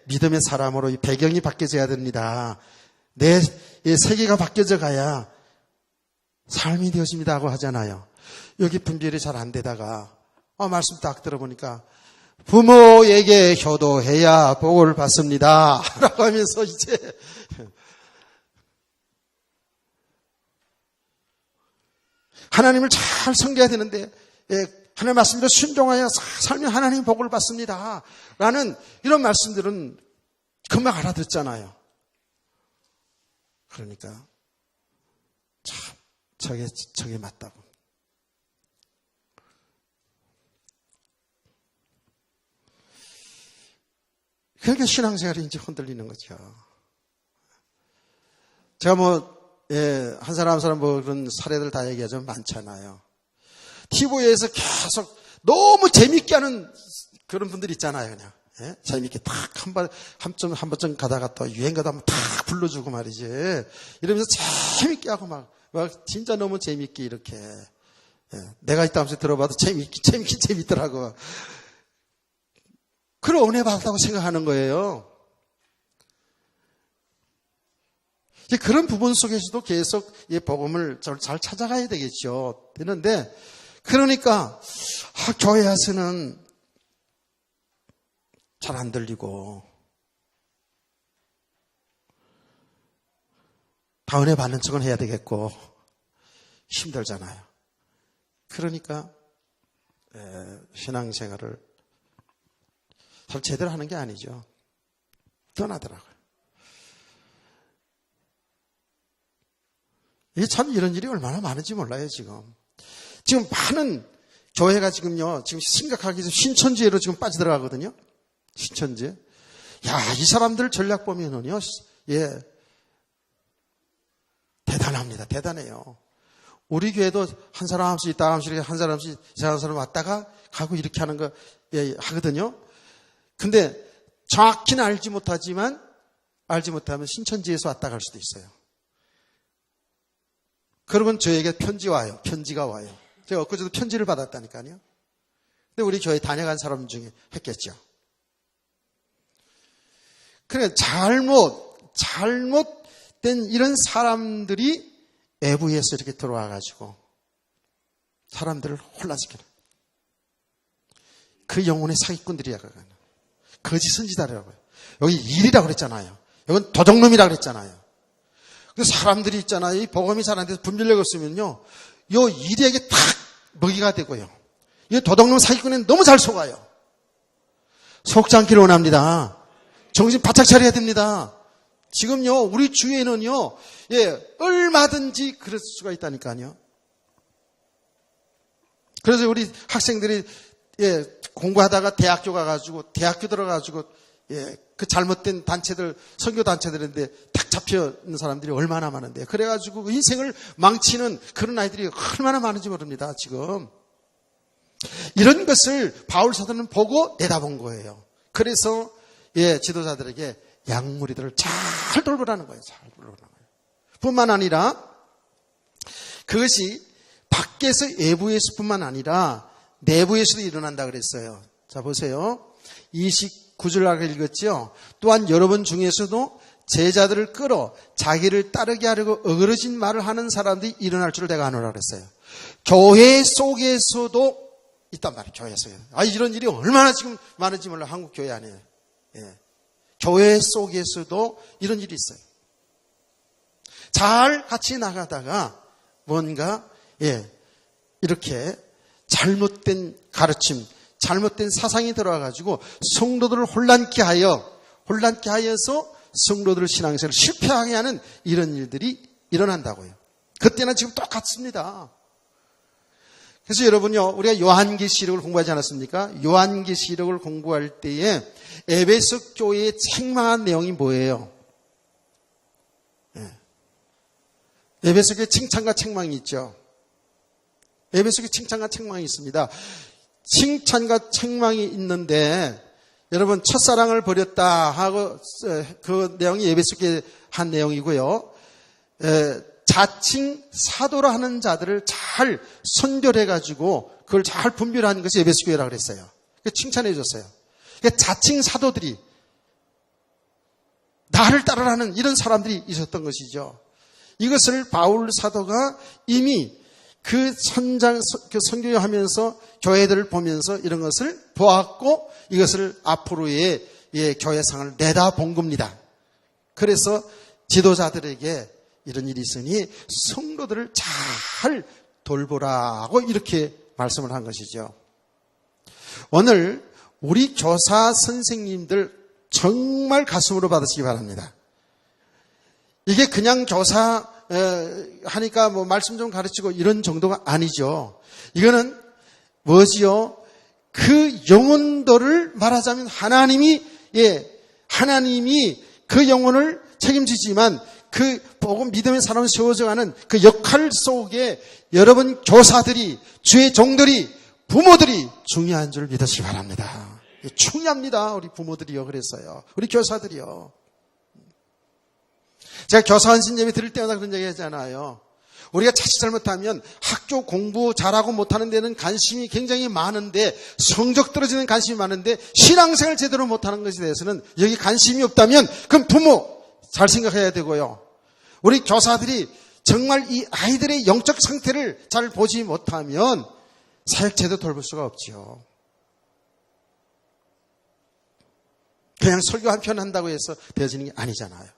믿음의 사람으로 이 배경이 바뀌어져야 됩니다. 내 세계가 바뀌어져 가야 삶이 되어집니다 하고 하잖아요. 여기 분별이 잘 안 되다가 말씀 딱 들어보니까 부모에게 효도해야 복을 받습니다 라고 하면서 이제 하나님을 잘 섬겨야 되는데 하나님 말씀대로 순종하여 살면 하나님 복을 받습니다 라는 이런 말씀들은 금방 알아듣잖아요. 그러니까 참 저게 맞다고. 그러니까 신앙생활이 이제 흔들리는 거죠. 제가 한 사람 그런 사례들 다 얘기하자면 많잖아요. TV에서 계속 너무 재밌게 하는 그런 분들 있잖아요, 그냥. 재밌게 탁 한 번쯤 가다가 또 유행가도 한번 탁 불러주고 말이지. 이러면서 재밌게 하고 막 진짜 너무 재밌게 이렇게. 내가 이따 하면서 들어봐도 재밌더라고. 그런 은혜 받았다고 생각하는 거예요. 그런 부분 속에서도 계속 이 복음을 잘 찾아가야 되겠죠. 되는데, 그러니까, 교회 와서는 잘 안 들리고, 다 은혜 받는 척은 해야 되겠고, 힘들잖아요. 그러니까, 신앙생활을 잘 제대로 하는 게 아니죠. 떠나더라고요. 이게 참 이런 일이 얼마나 많은지 몰라요, 지금. 지금 많은 교회가 지금 심각하게 신천지로 지금 빠져들어가거든요. 신천지. 이 사람들 전략 보면은요, 대단합니다. 대단해요. 우리 교회도 한 사람 한 번씩, 한 사람씩, 한 사람 왔다가 가고 이렇게 하는 거, 하거든요. 근데 정확히는 알지 못하면 신천지에서 왔다 갈 수도 있어요. 그러면 저에게 편지가 와요. 제가 엊그제도 편지를 받았다니까요. 근데 우리 교회 다녀간 사람 중에 했겠죠. 그러니까 잘못된 이런 사람들이 외부에서 이렇게 들어와가지고 사람들을 혼란시키는. 그 영혼의 사기꾼들이야. 그건 거짓 선지자라고요. 여기 일이라고 그랬잖아요. 이건 도둑놈이라고 그랬잖아요. 그 사람들이 있잖아요. 이 복음이 잘 안 돼서 분별력 없으면요, 요 일에게 탁 먹이가 되고요. 이 도둑놈 사기꾼은 너무 잘 속아요. 속지 않기를 원합니다. 정신 바짝 차려야 됩니다. 지금요, 우리 주위에는요, 얼마든지 그럴 수가 있다니까요. 그래서 우리 학생들이, 공부하다가 대학교 가가지고, 대학교 들어가가지고, 그 잘못된 단체들, 선교단체들인데 탁 잡혀있는 사람들이 얼마나 많은데. 그래가지고 인생을 망치는 그런 아이들이 얼마나 많은지 모릅니다, 지금. 이런 것을 바울 사도는 보고 내다본 거예요. 그래서, 지도자들에게 양무리들을 잘 돌보라는 거예요. 잘 돌보라는 거예요. 뿐만 아니라 그것이 밖에서 외부에서 뿐만 아니라 내부에서도 일어난다 그랬어요. 자, 보세요. 29절 아까 읽었죠. 또한 여러분 중에서도 제자들을 끌어 자기를 따르게 하려고 어그러진 말을 하는 사람들이 일어날 줄 내가 아노라 그랬어요. 교회 속에서도 있단 말이에요. 교회 속에. 이런 일이 얼마나 지금 많은지 몰라. 한국 교회 안에. 교회 속에서도 이런 일이 있어요. 잘 같이 나가다가 뭔가 이렇게 잘못된 가르침, 잘못된 사상이 들어와가지고 성도들을 혼란케 하여서 성도들 신앙생활을 실패하게 하는 이런 일들이 일어난다고요. 그때는 지금 똑같습니다. 그래서 여러분요, 우리가 요한계시록을 공부하지 않았습니까? 요한계시록을 공부할 때에 에베소 교회에 책망한 내용이 뭐예요? 에베소 교회 칭찬과 책망이 있죠. 에베소 교회 칭찬과 책망이 있습니다. 칭찬과 책망이 있는데 여러분 첫사랑을 버렸다 하고 그 내용이 에베소 교회 한 내용이고요. 자칭 사도라 하는 자들을 잘 선별해가지고 그걸 잘 분별하는 것이 에베소 교회라고 그랬어요. 칭찬해 줬어요. 자칭 사도들이 나를 따르라는 이런 사람들이 있었던 것이죠. 이것을 바울 사도가 이미 그 선교하면서 교회들을 보면서 이런 것을 보았고 이것을 앞으로의 교회상을 내다본 겁니다. 그래서 지도자들에게 이런 일이 있으니 성도들을 잘 돌보라고 이렇게 말씀을 한 것이죠. 오늘 우리 교사 선생님들 정말 가슴으로 받으시기 바랍니다. 이게 그냥 교사 하니까 뭐 말씀 좀 가르치고 이런 정도가 아니죠. 이거는 뭐지요? 그 영혼들을 말하자면 하나님이 그 영혼을 책임지지만 그 복음 믿음의 사람을 세워져가는 그 역할 속에 여러분 교사들이, 주의 종들이, 부모들이 중요한 줄 믿으시기 바랍니다. 중요합니다. 우리 부모들이요. 그랬어요. 우리 교사들이요. 제가 교사 헌신 예배 드릴 때마다 그런 얘기 하잖아요. 우리가 자칫 잘못하면 학교 공부 잘하고 못하는 데는 관심이 굉장히 많은데 성적 떨어지는 관심이 많은데 신앙생활 제대로 못하는 것에 대해서는 여기 관심이 없다면 그럼 부모 잘 생각해야 되고요. 우리 교사들이 정말 이 아이들의 영적 상태를 잘 보지 못하면 사역 제대로 돌볼 수가 없지요. 그냥 설교 한 편 한다고 해서 되어지는 게 아니잖아요.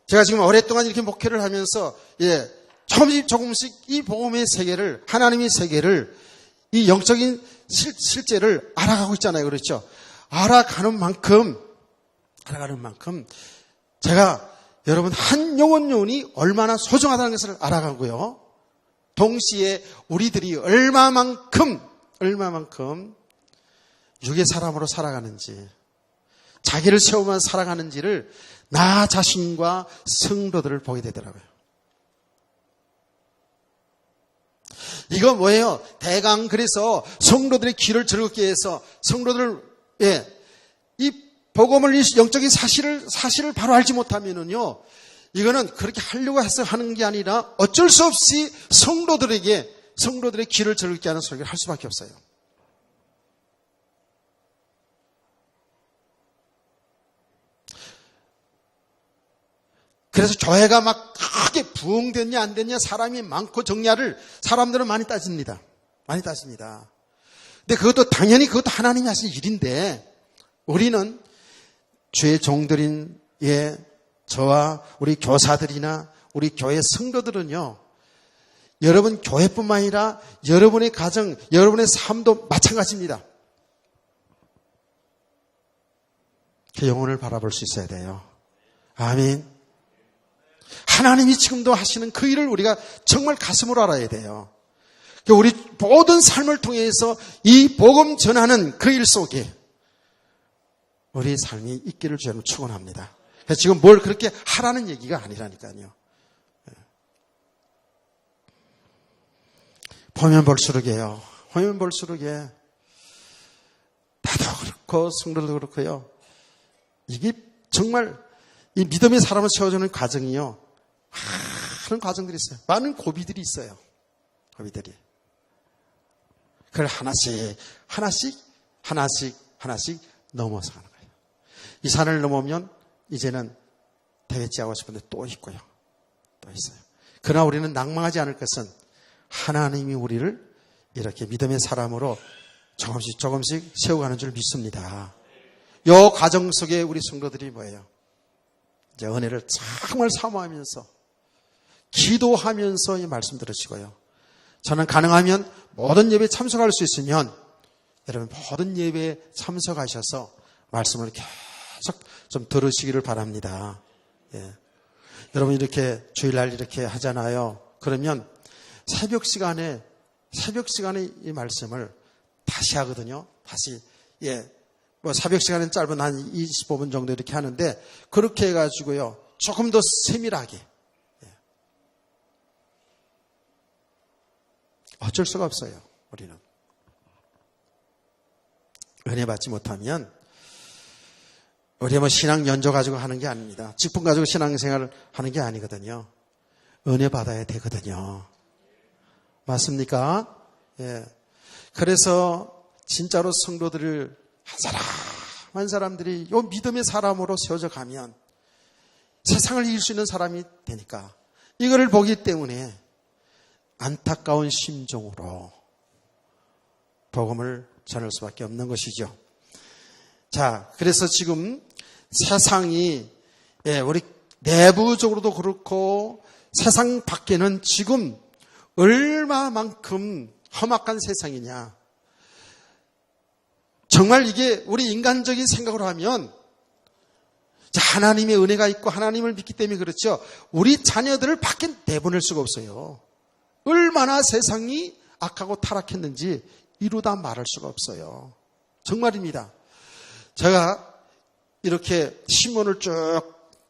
제가 지금 오랫동안 이렇게 목회를 하면서 조금씩 이 복음의 세계를, 하나님의 세계를, 이 영적인 실제를 알아가고 있잖아요. 그렇죠? 알아가는 만큼 제가 여러분 한 영혼이 얼마나 소중하다는 것을 알아가고요. 동시에 우리들이 얼마만큼 육의 사람으로 살아가는지, 자기를 세우면 살아가는지를 나 자신과 성도들을 보게 되더라고요. 이거 뭐예요? 대강 그래서 성도들의 귀를 즐겁게 해서 성도들을 이 복음을, 이 영적인 사실을 바로 알지 못하면은요, 이거는 그렇게 하려고 해서 하는 게 아니라 어쩔 수 없이 성도들의 귀를 즐겁게 하는 설교를 할 수밖에 없어요. 그래서 교회가 막 크게 부흥됐냐 안 됐냐, 사람이 많고 적냐를 사람들은 많이 따집니다. 많이 따집니다. 근데 당연히 그것도 하나님이 하신 일인데, 우리는 주의 종들인 저와 우리 교사들이나 우리 교회 성도들은요, 여러분 교회뿐만 아니라 여러분의 가정, 여러분의 삶도 마찬가지입니다. 그 영혼을 바라볼 수 있어야 돼요. 아멘. 하나님이 지금도 하시는 그 일을 우리가 정말 가슴으로 알아야 돼요. 우리 모든 삶을 통해서 이 복음 전하는 그 일 속에 우리 삶이 있기를 저는 축원합니다. 그래서 지금 뭘 그렇게 하라는 얘기가 아니라니까요. 보면 볼수록이에요. 보면 볼수록에 나도 그렇고 성도도 그렇고요. 이게 정말 이 믿음의 사람을 세워주는 과정이요. 많은 과정들이 있어요. 많은 고비들이 있어요. 고비들이. 그걸 하나씩 넘어서 가는 거예요. 이 산을 넘으면 이제는 대회치하고 싶은데 또 있고요. 또 있어요. 그러나 우리는 낭망하지 않을 것은 하나님이 우리를 이렇게 믿음의 사람으로 조금씩 세워가는 줄 믿습니다. 이 과정 속에 우리 성도들이 뭐예요? 이제 은혜를 정말 사모하면서 기도하면서 이 말씀 들으시고요. 저는 가능하면 모든 예배에 참석할 수 있으면 여러분 모든 예배에 참석하셔서 말씀을 계속 좀 들으시기를 바랍니다. 예. 여러분 이렇게 주일날 이렇게 하잖아요. 그러면 새벽 시간에 이 말씀을 다시 하거든요. 다시 뭐 새벽 시간은 짧은 한 25분 정도 이렇게 하는데 그렇게 해가지고요 조금 더 세밀하게 어쩔 수가 없어요. 우리는 은혜 받지 못하면 우리 뭐 신앙 연조 가지고 하는 게 아닙니다. 직분 가지고 신앙생활을 하는 게 아니거든요. 은혜 받아야 되거든요. 맞습니까? 예. 그래서 진짜로 성도들을 한 사람들이 요 믿음의 사람으로 세워져 가면 세상을 이길 수 있는 사람이 되니까 이거를 보기 때문에 안타까운 심정으로 복음을 전할 수밖에 없는 것이죠. 자, 그래서 지금 세상이 우리 내부적으로도 그렇고 세상 밖에는 지금 얼마만큼 험악한 세상이냐. 정말 이게 우리 인간적인 생각으로 하면 하나님의 은혜가 있고 하나님을 믿기 때문에 그렇죠. 우리 자녀들을 밖에 내보낼 수가 없어요. 얼마나 세상이 악하고 타락했는지 이루다 말할 수가 없어요. 정말입니다. 제가 이렇게 신문을 쭉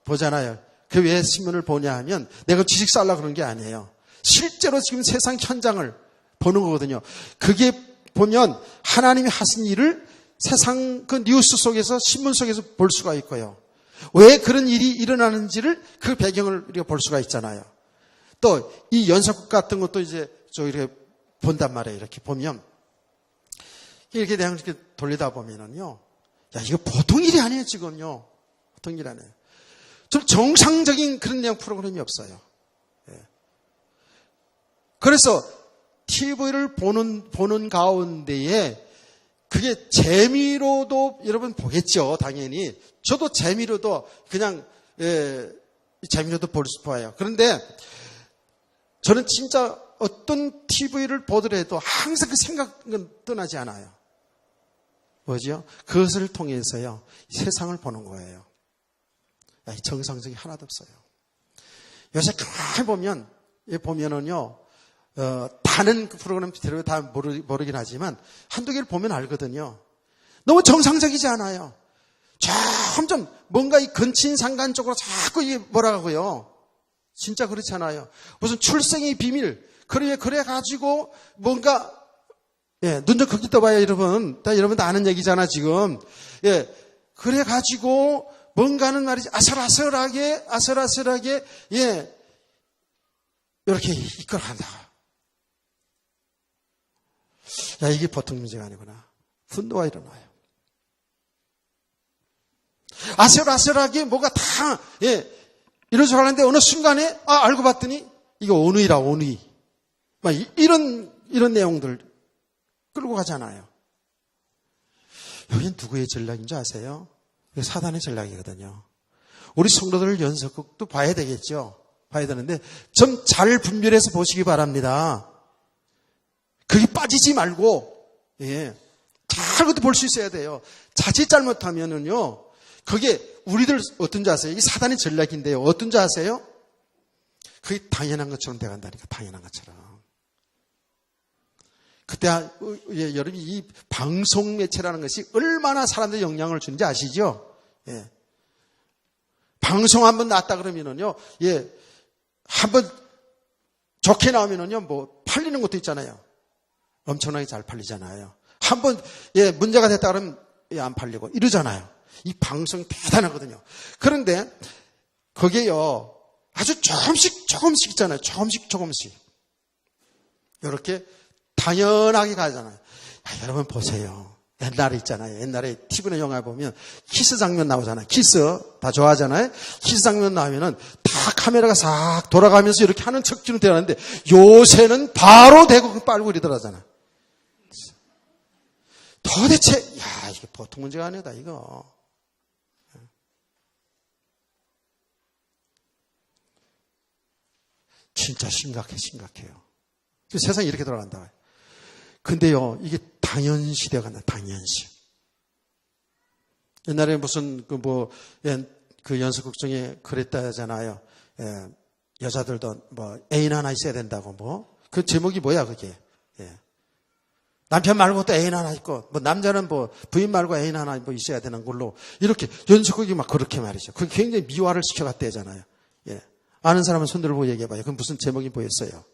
보잖아요. 그 왜 신문을 보냐 하면 내가 지식 쌓으려고 그런 게 아니에요. 실제로 지금 세상 현장을 보는 거거든요. 그게 보면 하나님이 하신 일을 세상 그 뉴스 속에서 신문 속에서 볼 수가 있고요. 왜 그런 일이 일어나는지를 그 배경을 우리가 볼 수가 있잖아요. 또 이 연속극 같은 것도 이제 이렇게 본단 말이에요. 이렇게 보면 이렇게 내가 이렇게 돌리다 보면은요, 야 이거 보통 일이 아니에요 지금요. 보통 일 아니에요. 좀 정상적인 그런 내용 프로그램이 없어요. 예. 그래서 TV를 보는 가운데에 그게 재미로도 여러분 보겠죠, 당연히. 저도 재미로도 그냥 재미로도 볼 수 봐요. 그런데 저는 진짜 어떤 TV를 보더라도 항상 그 생각은 떠나지 않아요. 뭐죠? 그것을 통해서요 세상을 보는 거예요. 야, 정상적이 하나도 없어요. 요새 가만히 보면은요. 다는 그 프로그램 대로 다 모르긴 하지만 한두 개를 보면 알거든요. 너무 정상적이지 않아요. 점점 뭔가 이 근친상간 쪽으로 자꾸 이게 뭐라고요. 진짜 그렇지 않아요. 무슨 출생의 비밀 그래가지고 뭔가 눈 좀 크게 떠봐요 여러분. 여러분 다 아는 얘기잖아 지금. 그래가지고 뭔가는 말이지 아슬아슬하게 이렇게 이끌어간다. 야, 이게 보통 문제가 아니구나. 분노가 일어나요. 아슬아슬하게 뭐가 다, 이러지 하는데 어느 순간에, 알고 봤더니, 이거 온의라, 온의. 막 이런 내용들 끌고 가잖아요. 여긴 누구의 전략인지 아세요? 이거 사단의 전략이거든요. 우리 성도들 연속극도 봐야 되겠죠. 봐야 되는데 좀 잘 분별해서 보시기 바랍니다. 그게 빠지지 말고 잘 그것도 볼 수 있어야 돼요. 자칫 잘못하면은요, 그게 우리들 어떤지 아세요? 이게 사단의 전략인데요. 어떤지 아세요? 그게 당연한 것처럼 돼간다니까, 당연한 것처럼. 그때 여러분이 이 방송 매체라는 것이 얼마나 사람들에 영향을 주는지 아시죠? 예. 방송 한번 났다 그러면은요, 한번 좋게 나오면은요, 뭐 팔리는 것도 있잖아요. 엄청나게 잘 팔리잖아요. 한번 문제가 됐다 그러면 안 팔리고 이러잖아요. 이 방송이 대단하거든요. 그런데 거기에요, 아주 조금씩 있잖아요. 조금씩 이렇게 당연하게 가잖아요. 여러분 보세요. 옛날에 있잖아요. 옛날에 TV나 영화 보면 키스 장면 나오잖아요. 키스 다 좋아하잖아요. 키스 장면 나오면은 다 카메라가 싹 돌아가면서 이렇게 하는 척지는 되는데 요새는 바로 대고 빨고 이러더라잖아. 도대체 이게 보통 문제가 아니다 이거. 진짜 심각해요. 세상이 이렇게 돌아간다. 근데요, 이게 당연시 되어간다. 당연시. 옛날에 무슨 그 연속극 중에 그랬다잖아요. 여자들도 뭐 애인 하나 있어야 된다고 그 제목이 뭐야 그게? 남편 말고 또 애인 하나 있고, 남자는 부인 말고 애인 하나 있어야 되는 걸로, 이렇게, 연속극이 막 그렇게 말이죠. 그게 굉장히 미화를 시켜갔대잖아요. 아는 사람은 손 들고 얘기해봐요. 그건 무슨 제목이 뭐였어요?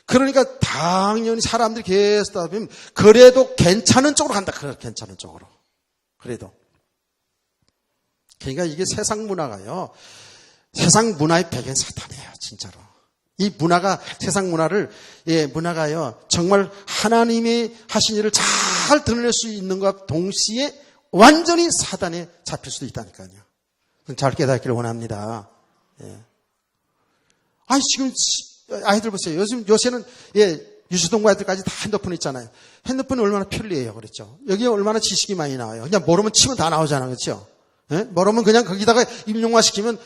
그러니까 당연히 사람들이 계속 하다 보면, 그래도 괜찮은 쪽으로 간다. 괜찮은 쪽으로. 그래도. 그러니까 이게 세상 문화가요, 세상 문화의 배경 사탄이에요, 진짜로. 이 문화가, 세상 문화가요, 정말 하나님이 하신 일을 잘 드러낼 수 있는 것과 동시에 완전히 사단에 잡힐 수도 있다니까요. 잘 깨닫기를 원합니다. 지금 아이들 보세요. 요새는 유초등부 아이들까지 다 핸드폰 있잖아요. 핸드폰이 얼마나 편리해요, 그렇죠? 여기에 얼마나 지식이 많이 나와요. 그냥 모르면 치면 다 나오잖아, 그렇죠? 모르면 그냥 거기다가 입력화 시키면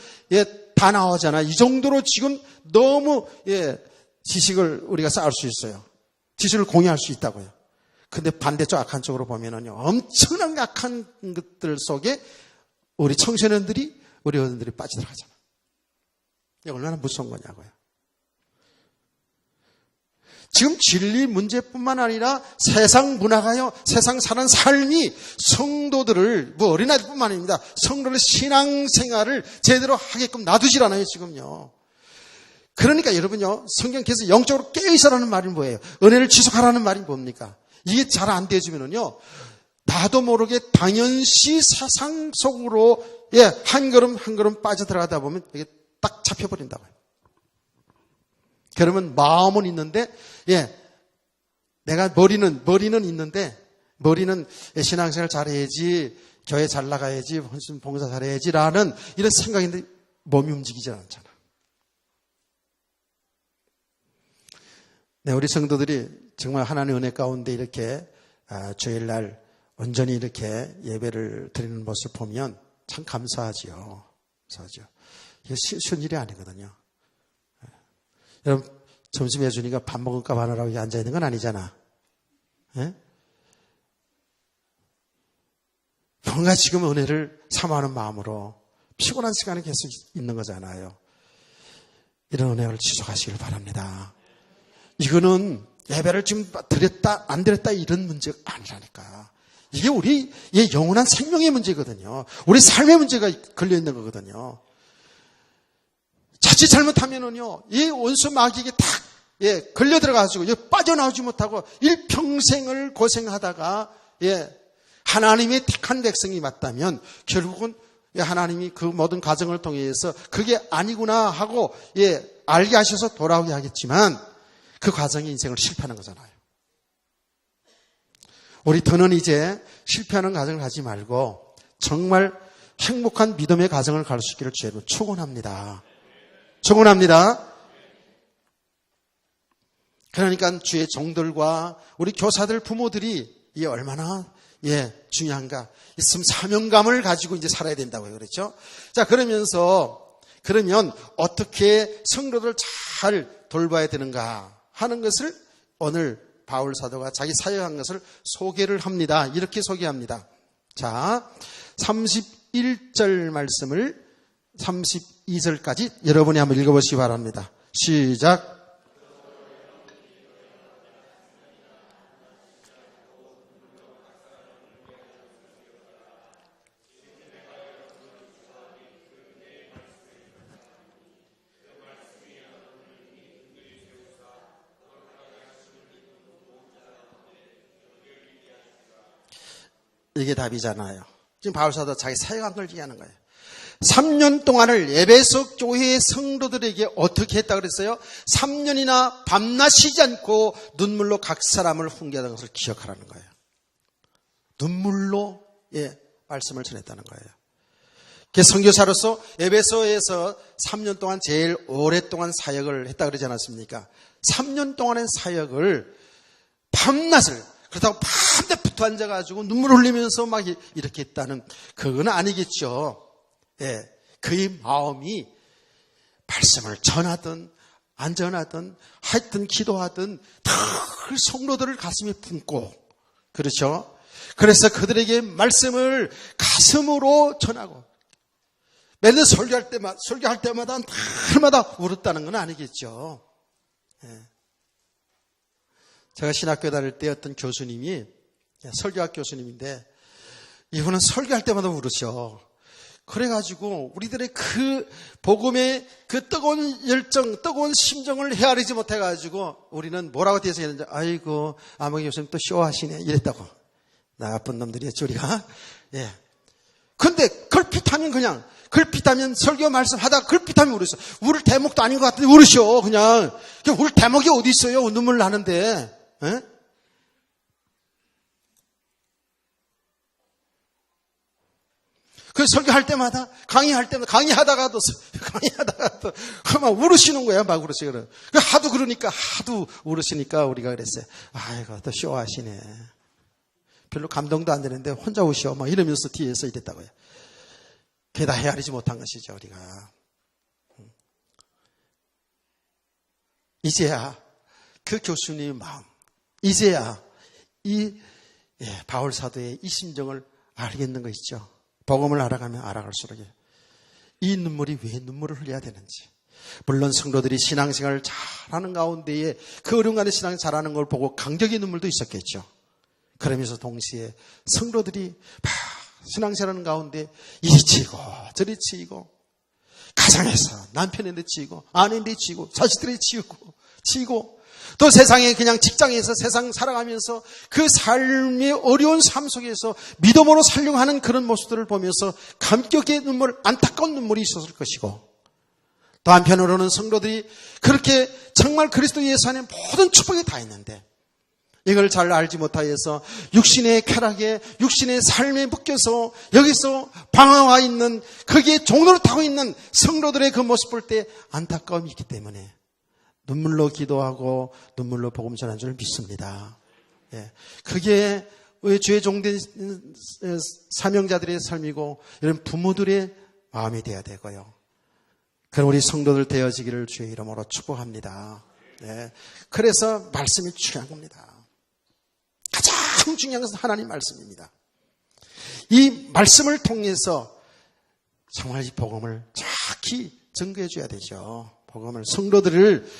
다 나오잖아. 이 정도로 지금 너무 지식을 우리가 쌓을 수 있어요. 지식을 공유할 수 있다고요. 근데 반대쪽 악한 쪽으로 보면은요, 엄청난 악한 것들 속에 우리 청소년들이, 우리 어른들이 빠져들어가잖아. 이게 얼마나 무서운 거냐고요. 지금 진리 문제뿐만 아니라 세상 문화가요, 세상 사는 삶이 성도들을, 어린아이들뿐만 아닙니다. 성도들의 신앙생활을 제대로 하게끔 놔두질 않아요, 지금요. 그러니까 여러분요, 성경께서 영적으로 깨어있으라는 말이 뭐예요? 은혜를 지속하라는 말이 뭡니까? 이게 잘 안 되어지면은요, 나도 모르게 당연시 세상 속으로, 한 걸음 한 걸음 빠져들어가다 보면 이게 딱 잡혀버린다고요. 그러면 마음은 있는데, 내가 머리는 있는데, 머리는 신앙생활 잘해야지, 교회 잘 나가야지, 봉사 잘해야지라는 이런 생각인데 몸이 움직이지 않잖아. 네, 우리 성도들이 정말 하나님의 은혜 가운데 이렇게 주일날 온전히 이렇게 예배를 드리는 모습을 보면 참 감사하지요. 이게 쉬운 일이 아니거든요. 여러분, 점심 해주니까 밥 먹을까 하느라고 앉아있는 건 아니잖아. 뭔가 지금 은혜를 사모하는 마음으로 피곤한 시간이 계속 있는 거잖아요. 이런 은혜를 지속하시길 바랍니다. 이거는 예배를 지금 드렸다 안 드렸다 이런 문제가 아니라니까. 이게 우리의 영원한 생명의 문제거든요. 우리 삶의 문제가 걸려있는 거거든요. 자칫 잘못하면은요, 이 원수 마귀에게 탁, 걸려 들어가가지고, 빠져나오지 못하고, 일평생을 고생하다가, 하나님의 택한 백성이 맞다면, 결국은 하나님이 그 모든 과정을 통해서 그게 아니구나 하고, 알게 하셔서 돌아오게 하겠지만, 그 과정이 인생을 실패하는 거잖아요. 우리 더는 이제 실패하는 과정을 가지 말고, 정말 행복한 믿음의 과정을 갈 수 있기를 주로 축원합니다. 그러니까 주의 종들과 우리 교사들, 부모들이 이 얼마나 중요한가? 있으면 사명감을 가지고 이제 살아야 된다고요. 그렇죠? 자, 그러면 어떻게 성도들 잘 돌봐야 되는가 하는 것을 오늘 바울 사도가 자기 사역한 것을 소개를 합니다. 이렇게 소개합니다. 자, 31절 말씀을 32절까지 여러분이 한번 읽어보시기 바랍니다. 시작. 이게 답이잖아요. 지금 바울사도 자기 사역한 걸 얘기하는 거예요. 3년 동안을 에베소 교회의 성도들에게 어떻게 했다 그랬어요? 3년이나 밤낮 쉬지 않고 눈물로 각 사람을 훈계하는 것을 기억하라는 거예요. 눈물로 말씀을 전했다는 거예요. 선교사로서 에베소에서 3년 동안 제일 오랫동안 사역을 했다 그러지 않았습니까? 3년 동안의 사역을 밤낮을 그렇다고 밤낮 붙어 앉아가지고 눈물 흘리면서 막 이렇게 했다는 그건 아니겠죠. 그의 마음이 말씀을 전하든 안 전하든 하여튼 기도하든 늘 성도들을 가슴에 품고 그렇죠. 그래서 그들에게 말씀을 가슴으로 전하고 매일 설교할 때마다 날마다 울었다는 건 아니겠죠. 제가 신학교 다닐 때 어떤 교수님이 설교학 교수님인데 이분은 설교할 때마다 울으셔. 그래가지고 우리들의 그 복음의 그 뜨거운 열정, 뜨거운 심정을 헤아리지 못해가지고 우리는 뭐라고 대해서했는지 아이고 아무개 교수님 또 쇼하시네 이랬다고. 나쁜 놈들이었죠 우리가. 근데 걸핏하면 설교 말씀하다가 걸핏하면 울으셔. 울을 대목도 아닌 것 같은데 울으셔 그냥. 울 대목이 어디 있어요? 눈물 나는데. 그 설교할 때마다 강의하다가도 막 울으시는 거야. 막 울으시고. 하도 울으시니까 우리가 그랬어요. 아이고 또 쇼하시네. 별로 감동도 안 되는데 혼자 우셔. 막 이러면서 뒤에서 이랬다고요. 그게 다 헤아리지 못한 것이죠 우리가. 이제야 그 교수님의 마음, 이제야 이 바울 사도의 이 심정을 알겠는 거 있죠. 복음을 알아가면 알아갈수록 이 눈물이 왜 눈물을 흘려야 되는지. 물론 성도들이 신앙생활을 잘하는 가운데에 그 어려운 가운데 신앙을 잘하는 걸 보고 감격의 눈물도 있었겠죠. 그러면서 동시에 성도들이 신앙생활하는 가운데 이리 치이고 저리 치이고 가정에서 남편한테 치이고 아내한테 치이고 자식들에 치이고 또 세상에 그냥 직장에서 세상 살아가면서 그 삶의 어려운 삶 속에서 믿음으로 살려하는 그런 모습들을 보면서 감격의 눈물, 안타까운 눈물이 있었을 것이고 또 한편으로는 성도들이 그렇게 정말 그리스도 예수 안에 모든 축복이 다 있는데 이걸 잘 알지 못하여서 육신의 쾌락에 육신의 삶에 묶여서 여기서 방황하 있는 거기에 종로를 타고 있는 성도들의 그 모습 볼 때 안타까움이 있기 때문에 눈물로 기도하고 눈물로 복음 전한 줄 믿습니다. 그게 주의 종된 사명자들의 삶이고 이런 부모들의 마음이 되어야 되고요. 그럼 우리 성도들 되어지기를 주의 이름으로 축복합니다. 그래서 말씀이 중요한 겁니다. 가장 중요한 것은 하나님 말씀입니다. 이 말씀을 통해서 정말 이 복음을 정확히 증거해 줘야 되죠. 복음을 성도들을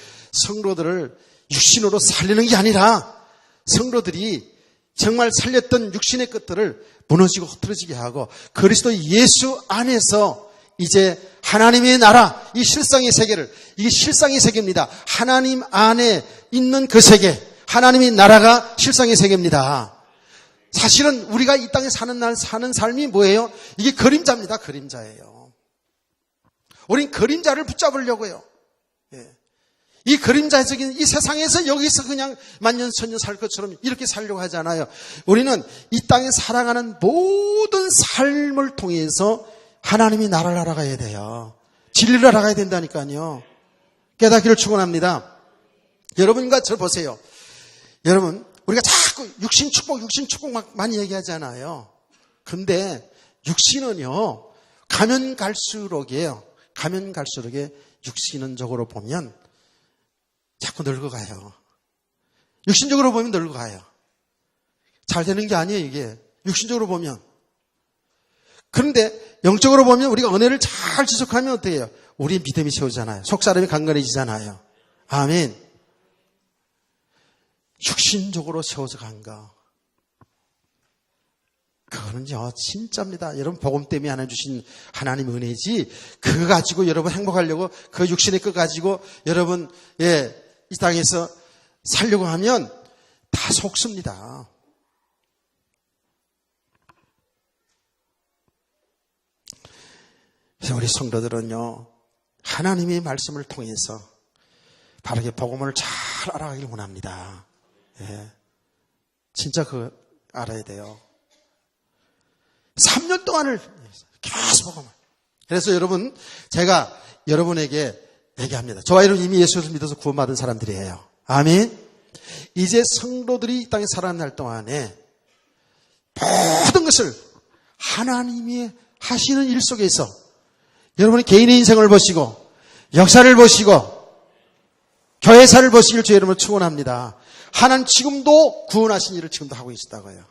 육신으로 살리는 게 아니라 성도들이 정말 살렸던 육신의 것들을 무너지고 흐트러지게 하고 그리스도 예수 안에서 이제 하나님의 나라, 이 실상의 세계를, 이게 실상의 세계입니다. 하나님 안에 있는 그 세계, 하나님의 나라가 실상의 세계입니다. 사실은 우리가 이 땅에 사는 삶이 뭐예요? 이게 그림자입니다. 그림자예요. 우린 그림자를 붙잡으려고요. 이 그림자적인 이 세상에서 여기서 그냥 만년천년 살 것처럼 이렇게 살려고 하잖아요. 우리는 이 땅에 살아가는 모든 삶을 통해서 하나님이 나라를 알아가야 돼요. 진리를 알아가야 된다니까요. 깨닫기를 축원합니다. 여러분과 저 보세요. 여러분, 우리가 자꾸 육신 축복 막 많이 얘기하잖아요. 근데 육신은요, 가면 갈수록이에요. 가면 갈수록에 육신적으로 보면 자꾸 늙어가요. 육신적으로 보면 늙어가요. 잘 되는 게 아니에요, 이게. 육신적으로 보면. 그런데 영적으로 보면 우리가 은혜를 잘 지속하면 어떻게 해요? 우리의 믿음이 세워지잖아요. 속사람이 강건해지잖아요. 아멘. 육신적으로 세워져 간 거. 그거는요, 진짜입니다. 여러분, 복음 때문에 하나 주신 하나님 은혜지, 그거 가지고 여러분 행복하려고, 그 육신의 것 가지고 여러분, 이 땅에서 살려고 하면 다 속습니다. 그래서 우리 성도들은요, 하나님의 말씀을 통해서 바르게 복음을 잘 알아가길 원합니다. 진짜 그거 알아야 돼요. 3년 동안을 계속 복음을. 그래서 여러분, 제가 여러분에게 얘기합니다. 저와 여러분 이미 예수를 믿어서 구원받은 사람들이에요. 아멘. 이제 성도들이 이 땅에 살아날 동안에 모든 것을 하나님이 하시는 일 속에서 여러분이 개인의 인생을 보시고 역사를 보시고 교회사를 보시길 주 여러분을 축원합니다. 하나님 지금도 구원하신 일을 지금도 하고 계시다고요.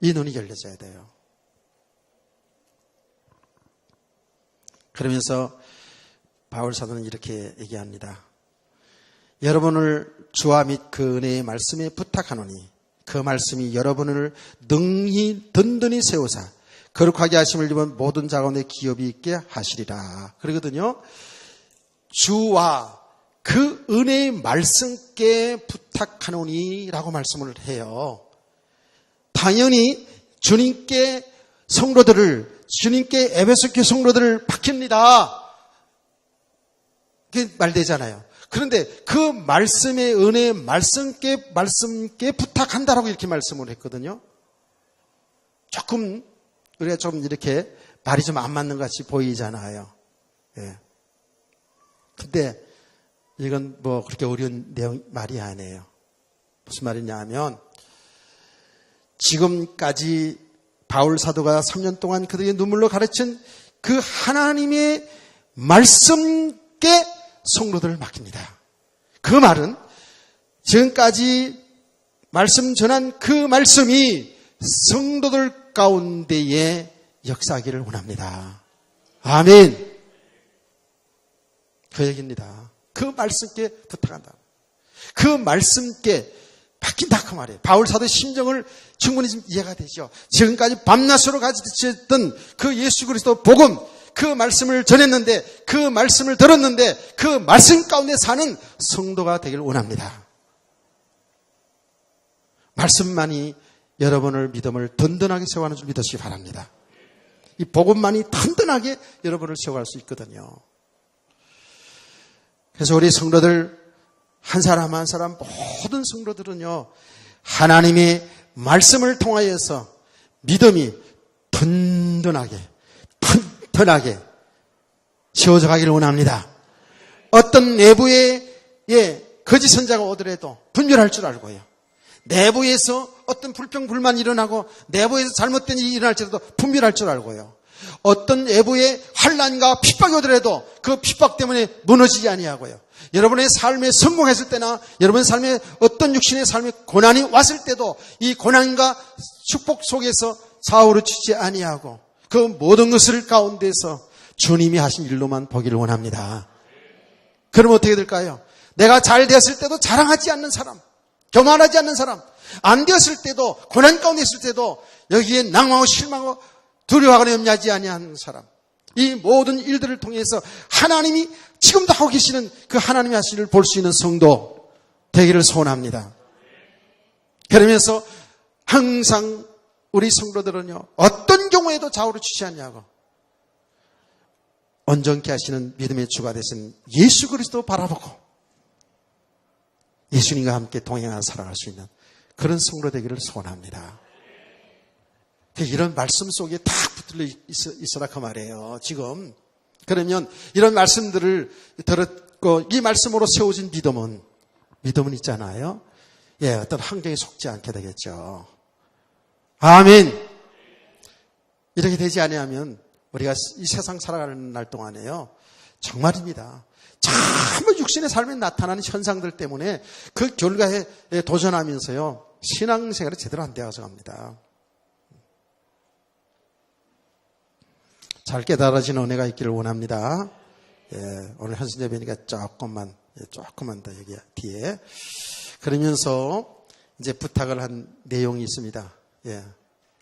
이 눈이 열려져야 돼요. 그러면서 바울 사도는 이렇게 얘기합니다. 여러분을 주와 및 그 은혜의 말씀에 부탁하노니 그 말씀이 여러분을 능히 든든히 세우사 거룩하게 하심을 입은 모든 자 가운데 기업이 있게 하시리라. 그러거든요. 주와 그 은혜의 말씀께 부탁하노니 라고 말씀을 해요. 당연히 주님께 에베소 교회 성도들을 박힙니다. 그게 말되잖아요. 그런데 그 말씀의 은혜의 말씀께 부탁한다라고 이렇게 말씀을 했거든요. 조금 우리가 좀 이렇게 말이 좀 안 맞는 것 같이 보이잖아요. 근데 이건 뭐 그렇게 어려운 말이 아니에요. 무슨 말이냐 하면 지금까지 바울 사도가 3년 동안 그들의 눈물로 가르친 그 하나님의 말씀께 성도들을 맡깁니다. 그 말은 지금까지 말씀 전한 그 말씀이 성도들 가운데에 역사하기를 원합니다. 아멘. 그 얘기입니다. 그 말씀께 부탁한다. 그 말씀께 맡긴다 그 말이에요. 바울 사도의 심정을 충분히 좀 이해가 되죠. 지금까지 밤낮으로 가르쳤던 그 예수 그리스도 복음, 그 말씀을 전했는데, 그 말씀을 들었는데, 그 말씀 가운데 사는 성도가 되길 원합니다. 말씀만이 여러분을 믿음을 든든하게 세워가는 줄 믿으시기 바랍니다. 이 복음만이 든든하게 여러분을 세워갈 수 있거든요. 그래서 우리 성도들 한 사람 한 사람 모든 성도들은요, 하나님의 말씀을 통하여서 믿음이 든든하게 세워져 가기를 원합니다. 어떤 내부에 거짓 선자가 오더라도 분별할 줄 알고요. 내부에서 어떤 불평 불만이 일어나고 내부에서 잘못된 일이 일어날지라도 분별할 줄 알고요. 어떤 내부에 환난과 핍박이 오더라도 그 핍박 때문에 무너지지 아니하고요. 여러분의 삶에 성공했을 때나 여러분의 삶에 어떤 육신의 삶에 고난이 왔을 때도 이 고난과 축복 속에서 좌우르치지 아니하고 그 모든 것을 가운데서 주님이 하신 일로만 보기를 원합니다. 그럼 어떻게 될까요? 내가 잘 되었을 때도 자랑하지 않는 사람, 교만하지 않는 사람, 안 되었을 때도 고난 가운데 있을 때도 여기에 낭망하고 실망하고 두려워하거나 염려하지 아니하는 사람, 이 모든 일들을 통해서 하나님이 지금도 하고 계시는 그 하나님의 하신 일을 볼 수 있는 성도 되기를 소원합니다. 그러면서 항상 우리 성도들은요, 어떤 경우에도 좌우르치지 않냐고 온전케 하시는 믿음의 주가 되신 예수 그리스도 바라보고 예수님과 함께 동행하며 살아갈 수 있는 그런 성도 되기를 소원합니다. 이런 말씀 속에 딱 붙들려 있어라 그 말이에요. 지금 그러면 이런 말씀들을 들었고 이 말씀으로 세워진 믿음은 있잖아요. 어떤 환경에 속지 않게 되겠죠. 아멘. 이렇게 되지 아니하면 우리가 이 세상 살아가는 날 동안에요, 정말입니다, 전부 육신의 삶에 나타나는 현상들 때문에 그 결과에 도전하면서요, 신앙생활이 제대로 안 되어서 갑니다. 잘 깨달아진 은혜가 있기를 원합니다. 오늘 현신 예배니까 조금만 더 여기 뒤에. 그러면서 이제 부탁을 한 내용이 있습니다.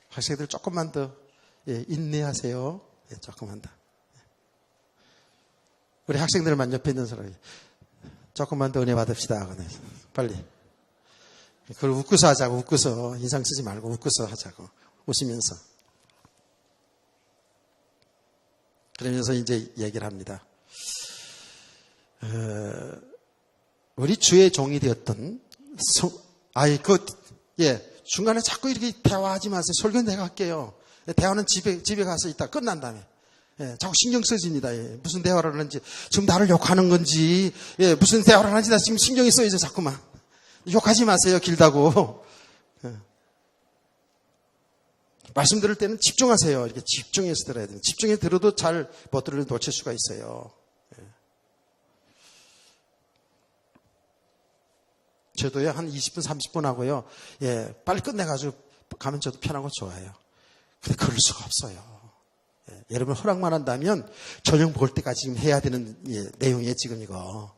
학생들 조금만 더 인내하세요. 조금만 더. 우리 학생들만 옆에 있는 사람이 조금만 더 은혜 받읍시다. 빨리. 그걸 웃고서 하자고. 웃고서. 인상 쓰지 말고 웃고서 하자고. 웃으면서. 그러면서 이제 얘기를 합니다. 우리 주의 종이 되었던 중간에 자꾸 이렇게 대화하지 마세요. 설교는 내가 할게요. 대화는 집에 가서 있다 끝난 다음에. 자꾸 신경 써집니다. 무슨 대화를 하는지, 지금 나를 욕하는 건지, 무슨 대화를 하는지 나 지금 신경이 써야죠, 자꾸만. 욕하지 마세요, 길다고. 말씀 들을 때는 집중하세요. 이렇게 집중해서 들어야 돼요. 집중해서 들어도 잘 못 들으면 놓칠 수가 있어요. 저도요, 한 20분, 30분 하고요, 빨리 끝내가지고 가면 저도 편하고 좋아요. 근데 그럴 수가 없어요. 여러분 허락만 한다면 저녁 먹을 때까지 지금 해야 되는 내용이에요, 지금 이거.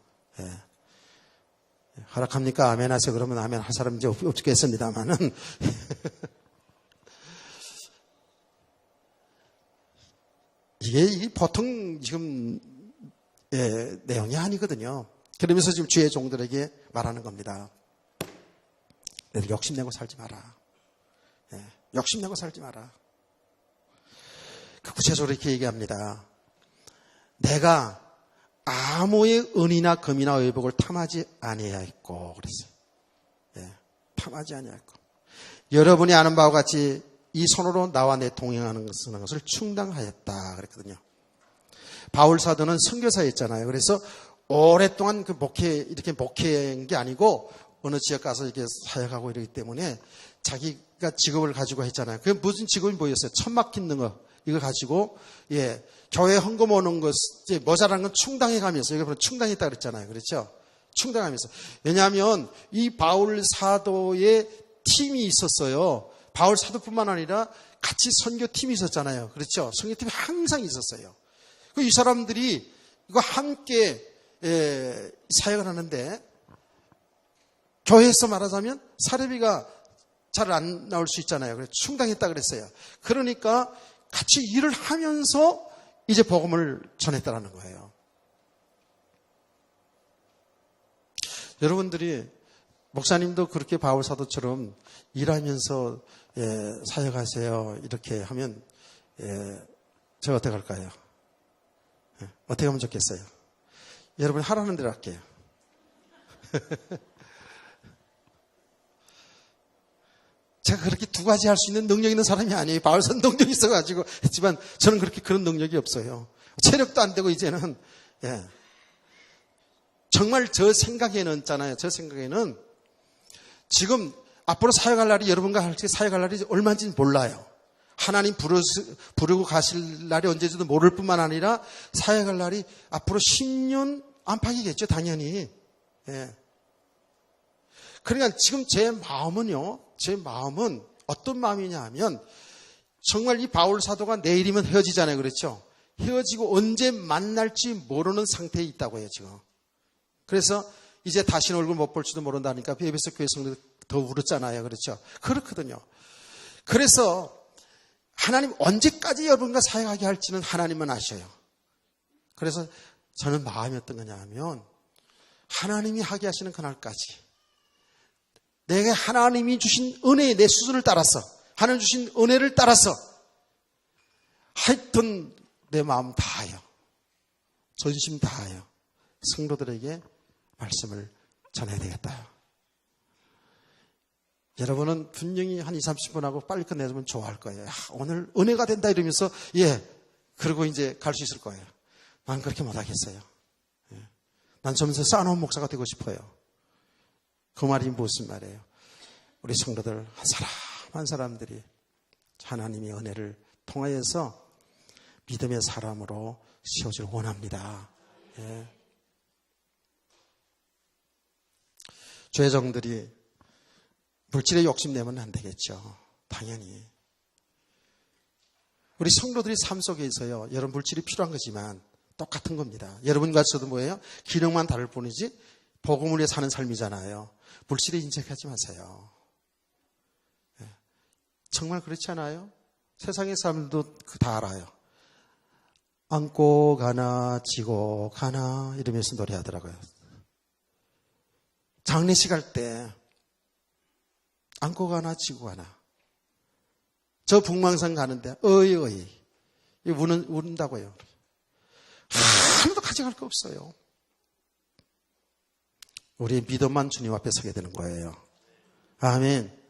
허락합니까? 아멘 하세요. 그러면 아멘 할 사람 이제 없겠습니다만은. 이게 보통 지금 내용이 아니거든요. 그러면서 지금 주의 종들에게 말하는 겁니다. 너희들 욕심내고 살지 마라. 욕심내고 살지 마라. 구체적으로 이렇게 얘기합니다. 내가 아무의 은이나 금이나 의복을 탐하지 아니하였고 그랬어요. 탐하지 아니하였고 여러분이 아는 바와 같이 이 손으로 나와 내 동행하는 것을 충당하였다 그랬거든요. 바울 사도는 선교사였잖아요. 그래서 오랫동안 이렇게 목회한 게 아니고 어느 지역 가서 이렇게 사역하고 이러기 때문에 자기가 직업을 가지고 했잖아요. 그게 무슨 직업이 뭐였어요? 천막 깃는 거. 이거 가지고, 교회 헌금 오는 것, 모자란 건 충당해 가면서, 여기 보면 충당했다 그랬잖아요. 그렇죠? 충당하면서. 왜냐하면 이 바울 사도의 팀이 있었어요. 바울 사도뿐만 아니라 같이 선교팀이 있었잖아요. 그렇죠? 선교팀이 항상 있었어요. 이 사람들이 이거 함께 사역을 하는데, 교회에서 말하자면 사례비가 잘 안 나올 수 있잖아요. 그래서 충당했다 그랬어요. 그러니까 같이 일을 하면서 이제 복음을 전했다라는 거예요. 여러분들이 목사님도 그렇게 바울 사도처럼 일하면서 사역하세요 이렇게 하면 제가 어떻게 할까요? 어떻게 하면 좋겠어요? 여러분이 하라는 대로 할게요. 제가 그렇게 두 가지 할 수 있는 능력 있는 사람이 아니에요. 바울선 능력이 있어가지고 했지만 저는 그런 능력이 없어요. 체력도 안 되고 이제는 정말 저 생각에는 지금 앞으로 사역할 날이 여러분과 같이 사역할 날이 얼마인지 몰라요. 하나님 부르고 가실 날이 언제지도 모를 뿐만 아니라 사역할 날이 앞으로 10년 안팎이겠죠, 당연히. 그러니까 지금 제 마음은 어떤 마음이냐 하면 정말 이 바울 사도가 내일이면 헤어지잖아요. 그렇죠? 헤어지고 언제 만날지 모르는 상태에 있다고 해요, 지금. 그래서 이제 다시는 얼굴 못 볼지도 모른다니까 에베소 교회 성도들 더 울었잖아요. 그렇죠? 그렇거든요. 그래서 하나님 언제까지 여러분과 사역하게 할지는 하나님만 아셔요. 그래서 저는 마음이 어떤 거냐 하면 하나님이 하게 하시는 그날까지 내게 하나님이 주신 은혜의 내 수준을 따라서 하나님 주신 은혜를 따라서 하여튼 내 마음 다하여 전심 다하여 성도들에게 말씀을 전해야 되겠다. 여러분은 분명히 한 20, 30분 하고 빨리 끝내주면 좋아할 거예요. 오늘 은혜가 된다 이러면서 그러고 이제 갈 수 있을 거예요. 난 그렇게 못하겠어요. 난 점에서 쌓아놓은 목사가 되고 싶어요. 그 말이 무슨 말이에요? 우리 성도들 한 사람 한 사람들이 하나님의 은혜를 통하여서 믿음의 사람으로 세워질 원합니다. 예. 죄정들이 물질에 욕심내면 안 되겠죠. 당연히. 우리 성도들이 삶 속에서요, 여러분 물질이 필요한 거지만 똑같은 겁니다. 여러분과 저도 뭐예요? 기능만 다를 뿐이지 복음을 위해 사는 삶이잖아요. 물질에 인색하지 마세요. 예. 정말 그렇지 않아요? 세상의 사람들도 다 알아요. 안고 가나 지고 가나 이러면서 노래하더라고요. 장례식 할 때 안고 가나 지고 가나. 저 북망산 가는데 어이 운다고요. 하나도 가져갈 거 없어요. 우리의 믿음만 주님 앞에 서게 되는 거예요. 아멘.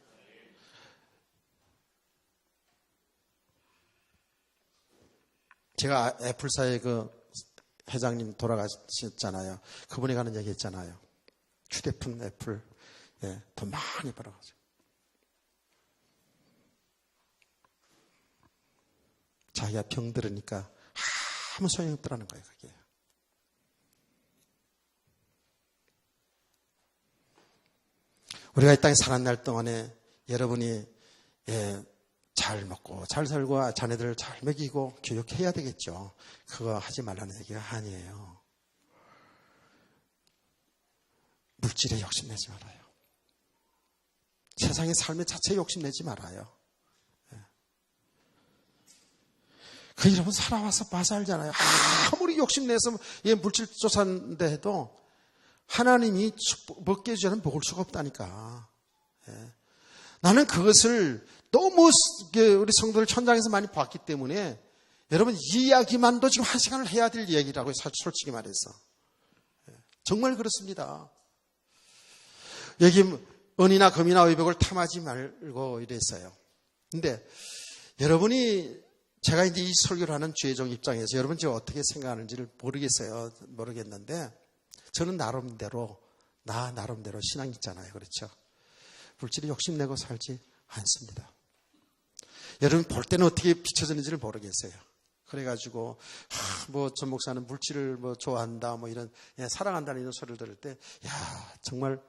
제가 애플사의 그 회장님 돌아가셨잖아요. 그분이 가는 얘기 했잖아요. 휴대폰 애플, 예, 돈 많이 벌어가지고. 자기가 병들으니까 아무 소용없더라는 거예요, 그게. 우리가 이 땅에 사는 날 동안에 여러분이, 예, 잘 먹고 잘 살고 자녀들을 잘 먹이고 교육해야 되겠죠. 그거 하지 말라는 얘기가 아니에요. 물질에 욕심내지 말아요. 세상의 삶의 자체에 욕심내지 말아요. 그 여러분 살아와서 봐서 알잖아요. 아무리 욕심내서 물질 쫓았는데 해도 하나님이 먹게 해주자는 먹을 수가 없다니까. 나는 그것을 너무 우리 성도들 천장에서 많이 봤기 때문에 여러분 이 이야기만도 지금 1시간을 해야 될 얘기라고요. 솔직히 말해서. 정말 그렇습니다. 여기 은이나 금이나 의복을 탐하지 말고 이랬어요. 근데 여러분이 제가 이제 이 설교를 하는 주의종 입장에서 여러분 지금 어떻게 생각하는지를 모르겠는데 저는 나름대로 신앙 있잖아요. 그렇죠? 물질에 욕심내고 살지 않습니다. 여러분 볼 때는 어떻게 비춰지는지를 모르겠어요. 그래가지고 전 목사는 물질을 좋아한다 이런 사랑한다는 이런 소리를 들을 때 정말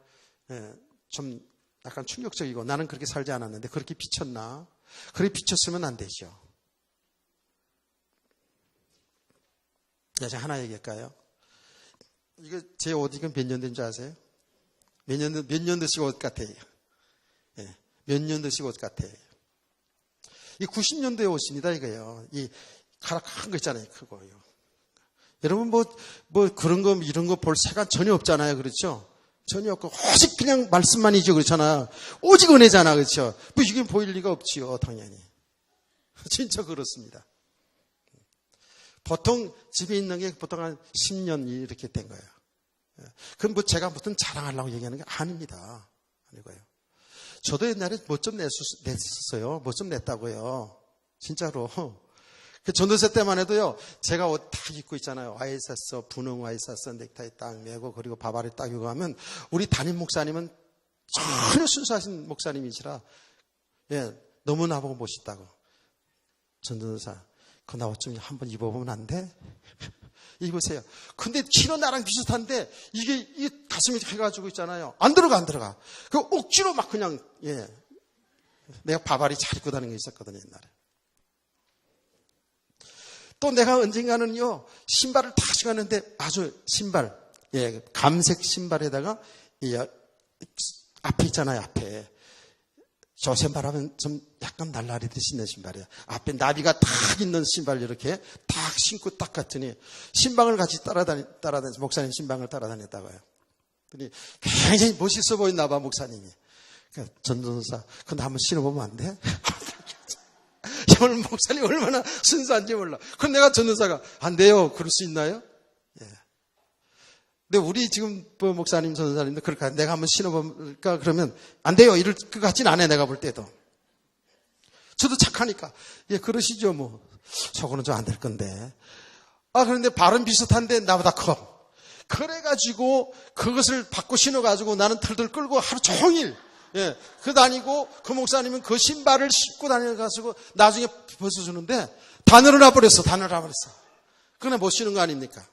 좀 약간 충격적이고 나는 그렇게 살지 않았는데 그렇게 비쳤나? 그렇게 비쳤으면 안 되죠. 제가 하나 얘기할까요? 이거 제 옷 이건 몇 년 된 줄 아세요? 몇 년 드시고 옷 같아요. 몇 년 드시고 옷 같아요. 이 90년도의 옷입니다, 이거요. 이 가락 큰 거 있잖아요, 크고요. 여러분 그런 거 이런 거 볼 시간 전혀 없잖아요, 그렇죠? 전혀 없고 오직 그냥 말씀만이죠, 그렇잖아. 오직 은혜잖아, 그렇죠? 이게 보일 리가 없지요, 당연히. 진짜 그렇습니다. 보통 집에 있는 게 보통 한 10년 이렇게 된 거예요. 그럼 제가 무슨 자랑하려고 얘기하는 게 아닙니다. 아니고요. 저도 옛날에 뭐 좀 냈었어요. 뭐 좀 냈다고요. 진짜로. 그 전도세 때만 해도요, 제가 옷 딱 입고 있잖아요. 와이셔츠, 분홍 와이셔츠, 넥타이 딱 메고, 그리고 바바리 딱 입고 하면, 우리 담임 목사님은 전혀 순수하신 목사님이시라, 너무 나보고 멋있다고. 전도사, 그 나 옷 좀 한번 입어보면 안 돼? 입으세요. 근데 키는 나랑 비슷한데, 이게 가슴이 해가지고 있잖아요. 안 들어가. 그 억지로 막 그냥, 내가 바바리 잘 입고 다니는 게 있었거든요, 옛날에. 또 내가 언젠가는요, 신발을 딱 신었는데, 아주 신발, 감색 신발에다가, 앞에 있잖아요, 앞에. 저 신발하면 좀 약간 날라리듯이 신는 신발이에요. 앞에 나비가 딱 있는 신발 이렇게 딱 신고 딱 갔더니, 신방을 같이 따라다니면서, 목사님 신방을 따라다녔다고요. 그랬더니 굉장히 멋있어 보였나 봐, 목사님이. 전도사, 그거 한번 신어보면 안 돼? 오늘 목사님 얼마나 순수한지 몰라. 그럼 내가 전도사가 안 돼요. 그럴 수 있나요? 근데 우리 지금 목사님, 전도사님도 그렇게 내가 한번 신어볼까 그러면 안 돼요. 이럴 것 같진 않아요. 내가 볼 때도. 저도 착하니까 그러시죠 뭐. 저거는 좀 안 될 건데. 그런데 발은 비슷한데 나보다 커. 그래가지고 그것을 받고 신어가지고 나는 털들 끌고 하루 종일 예, 그 다니고 그 목사님은 그 신발을 신고 다녀가지고 나중에 벗어주는데 다 늘어나 버렸어. 다 늘어나 버렸어. 그러나 못 쉬는 거 아닙니까?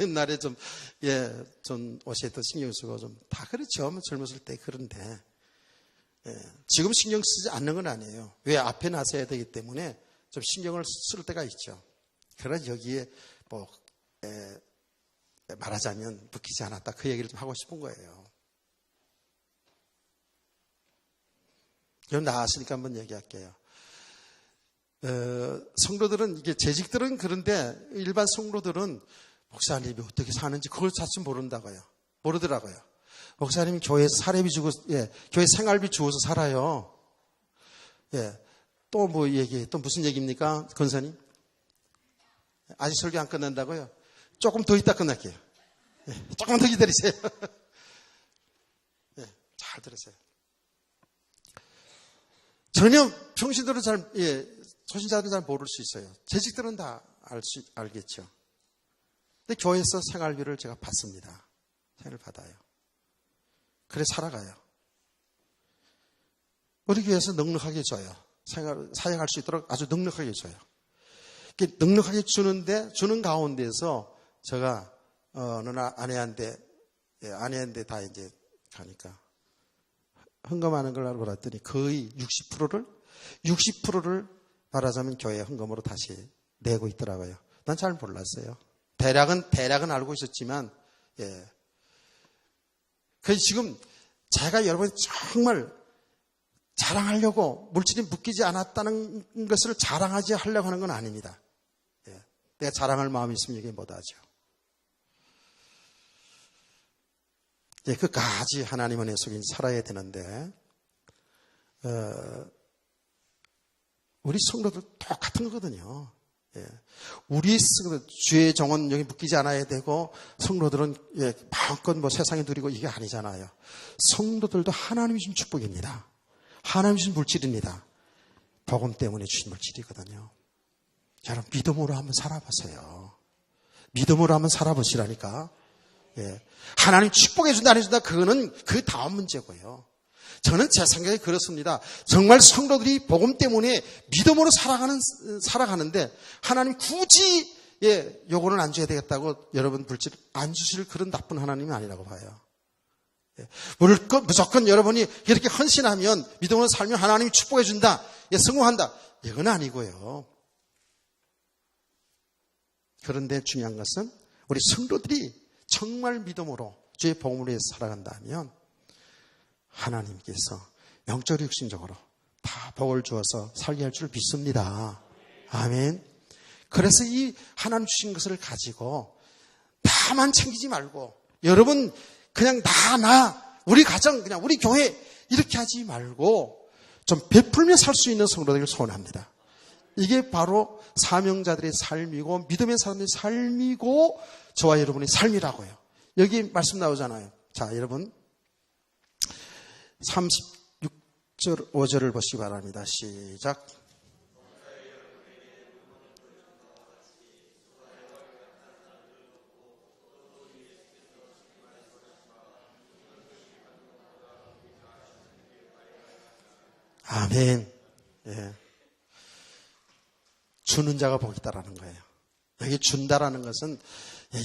옛날에 좀 옷에 더 신경 쓰고 좀 다 그렇죠. 젊었을 때 그런데 지금 신경 쓰지 않는 건 아니에요. 왜 앞에 나서야 되기 때문에 좀 신경을 쓸 때가 있죠. 그러나 여기에 말하자면 묶이지 않았다. 그 얘기를 좀 하고 싶은 거예요. 여기 나왔으니까 한번 얘기할게요. 성도들은 이게 재직들은 그런데 일반 성도들은 목사님이 어떻게 사는지 그걸 자칫 모르더라고요. 목사님이 교회에서 사례비 주고, 교회 생활비 주어서 살아요. 또 또 무슨 얘기입니까? 권사님? 아직 설교 안 끝난다고요? 조금 더 있다 끝날게요. 조금 더 기다리세요. 잘 들으세요. 전혀 평신들은 초신자들은 잘 모를 수 있어요. 재직들은 다 알겠죠. 근데 교회에서 생활비를 제가 받습니다. 생활을 받아요. 그래 살아가요. 우리 교회에서 넉넉하게 줘요. 사용할 수 있도록 아주 넉넉하게 줘요. 이렇게 넉넉하게 주는 가운데서 제가 어느 날 아내한테 다 이제 가니까 헌금하는 걸 알고 봤더니 거의 60%를 말하자면 교회 헌금으로 다시 내고 있더라고요. 난 잘 몰랐어요. 대략은 알고 있었지만, 그래서 지금 제가 여러분 정말 자랑하려고 물질이 묶이지 않았다는 것을 자랑하지 하려고 하는 건 아닙니다. 내가 자랑할 마음이 있으면 이게 못하죠. 끝까지 하나님 은혜 속에 살아야 되는데, 우리 성도들 똑같은 거거든요. 우리 주의 정원 여기 묶이지 않아야 되고 성도들은 마음껏 세상에 누리고 이게 아니잖아요. 성도들도 하나님이 주신 축복입니다. 하나님이 주신 물질입니다. 복음 때문에 주신 물질이거든요. 여러분 믿음으로 한번 살아보세요. 믿음으로 한번 살아보시라니까. 하나님 축복해 준다 안 해준다 그거는 그 다음 문제고요. 저는 제 생각에 그렇습니다. 정말 성도들이 복음 때문에 믿음으로 살아가는데 하나님 굳이 요거는 안 줘야 되겠다고 여러분 물질 안 주실 그런 나쁜 하나님이 아니라고 봐요. 무조건 여러분이 이렇게 헌신하면 믿음으로 살면 하나님이 축복해 준다. 성공한다. 이건 아니고요. 그런데 중요한 것은 우리 성도들이 정말 믿음으로 주의 복음을 위해서 살아간다면 하나님께서 영적 육신적으로 다 복을 주어서 살게 할 줄 믿습니다. 아멘. 그래서 이 하나님 주신 것을 가지고 나만 챙기지 말고 여러분 그냥 우리 가정 그냥 우리 교회 이렇게 하지 말고 좀 베풀며 살 수 있는 성도들을 소원합니다. 이게 바로 사명자들의 삶이고 믿음의 사람들의 삶이고 저와 여러분의 삶이라고요. 여기 말씀 나오잖아요. 자, 여러분 36절 5절을 보시기 바랍니다. 시작. 아멘. 주는 자가 복이 있다라는 거예요. 여기 준다라는 것은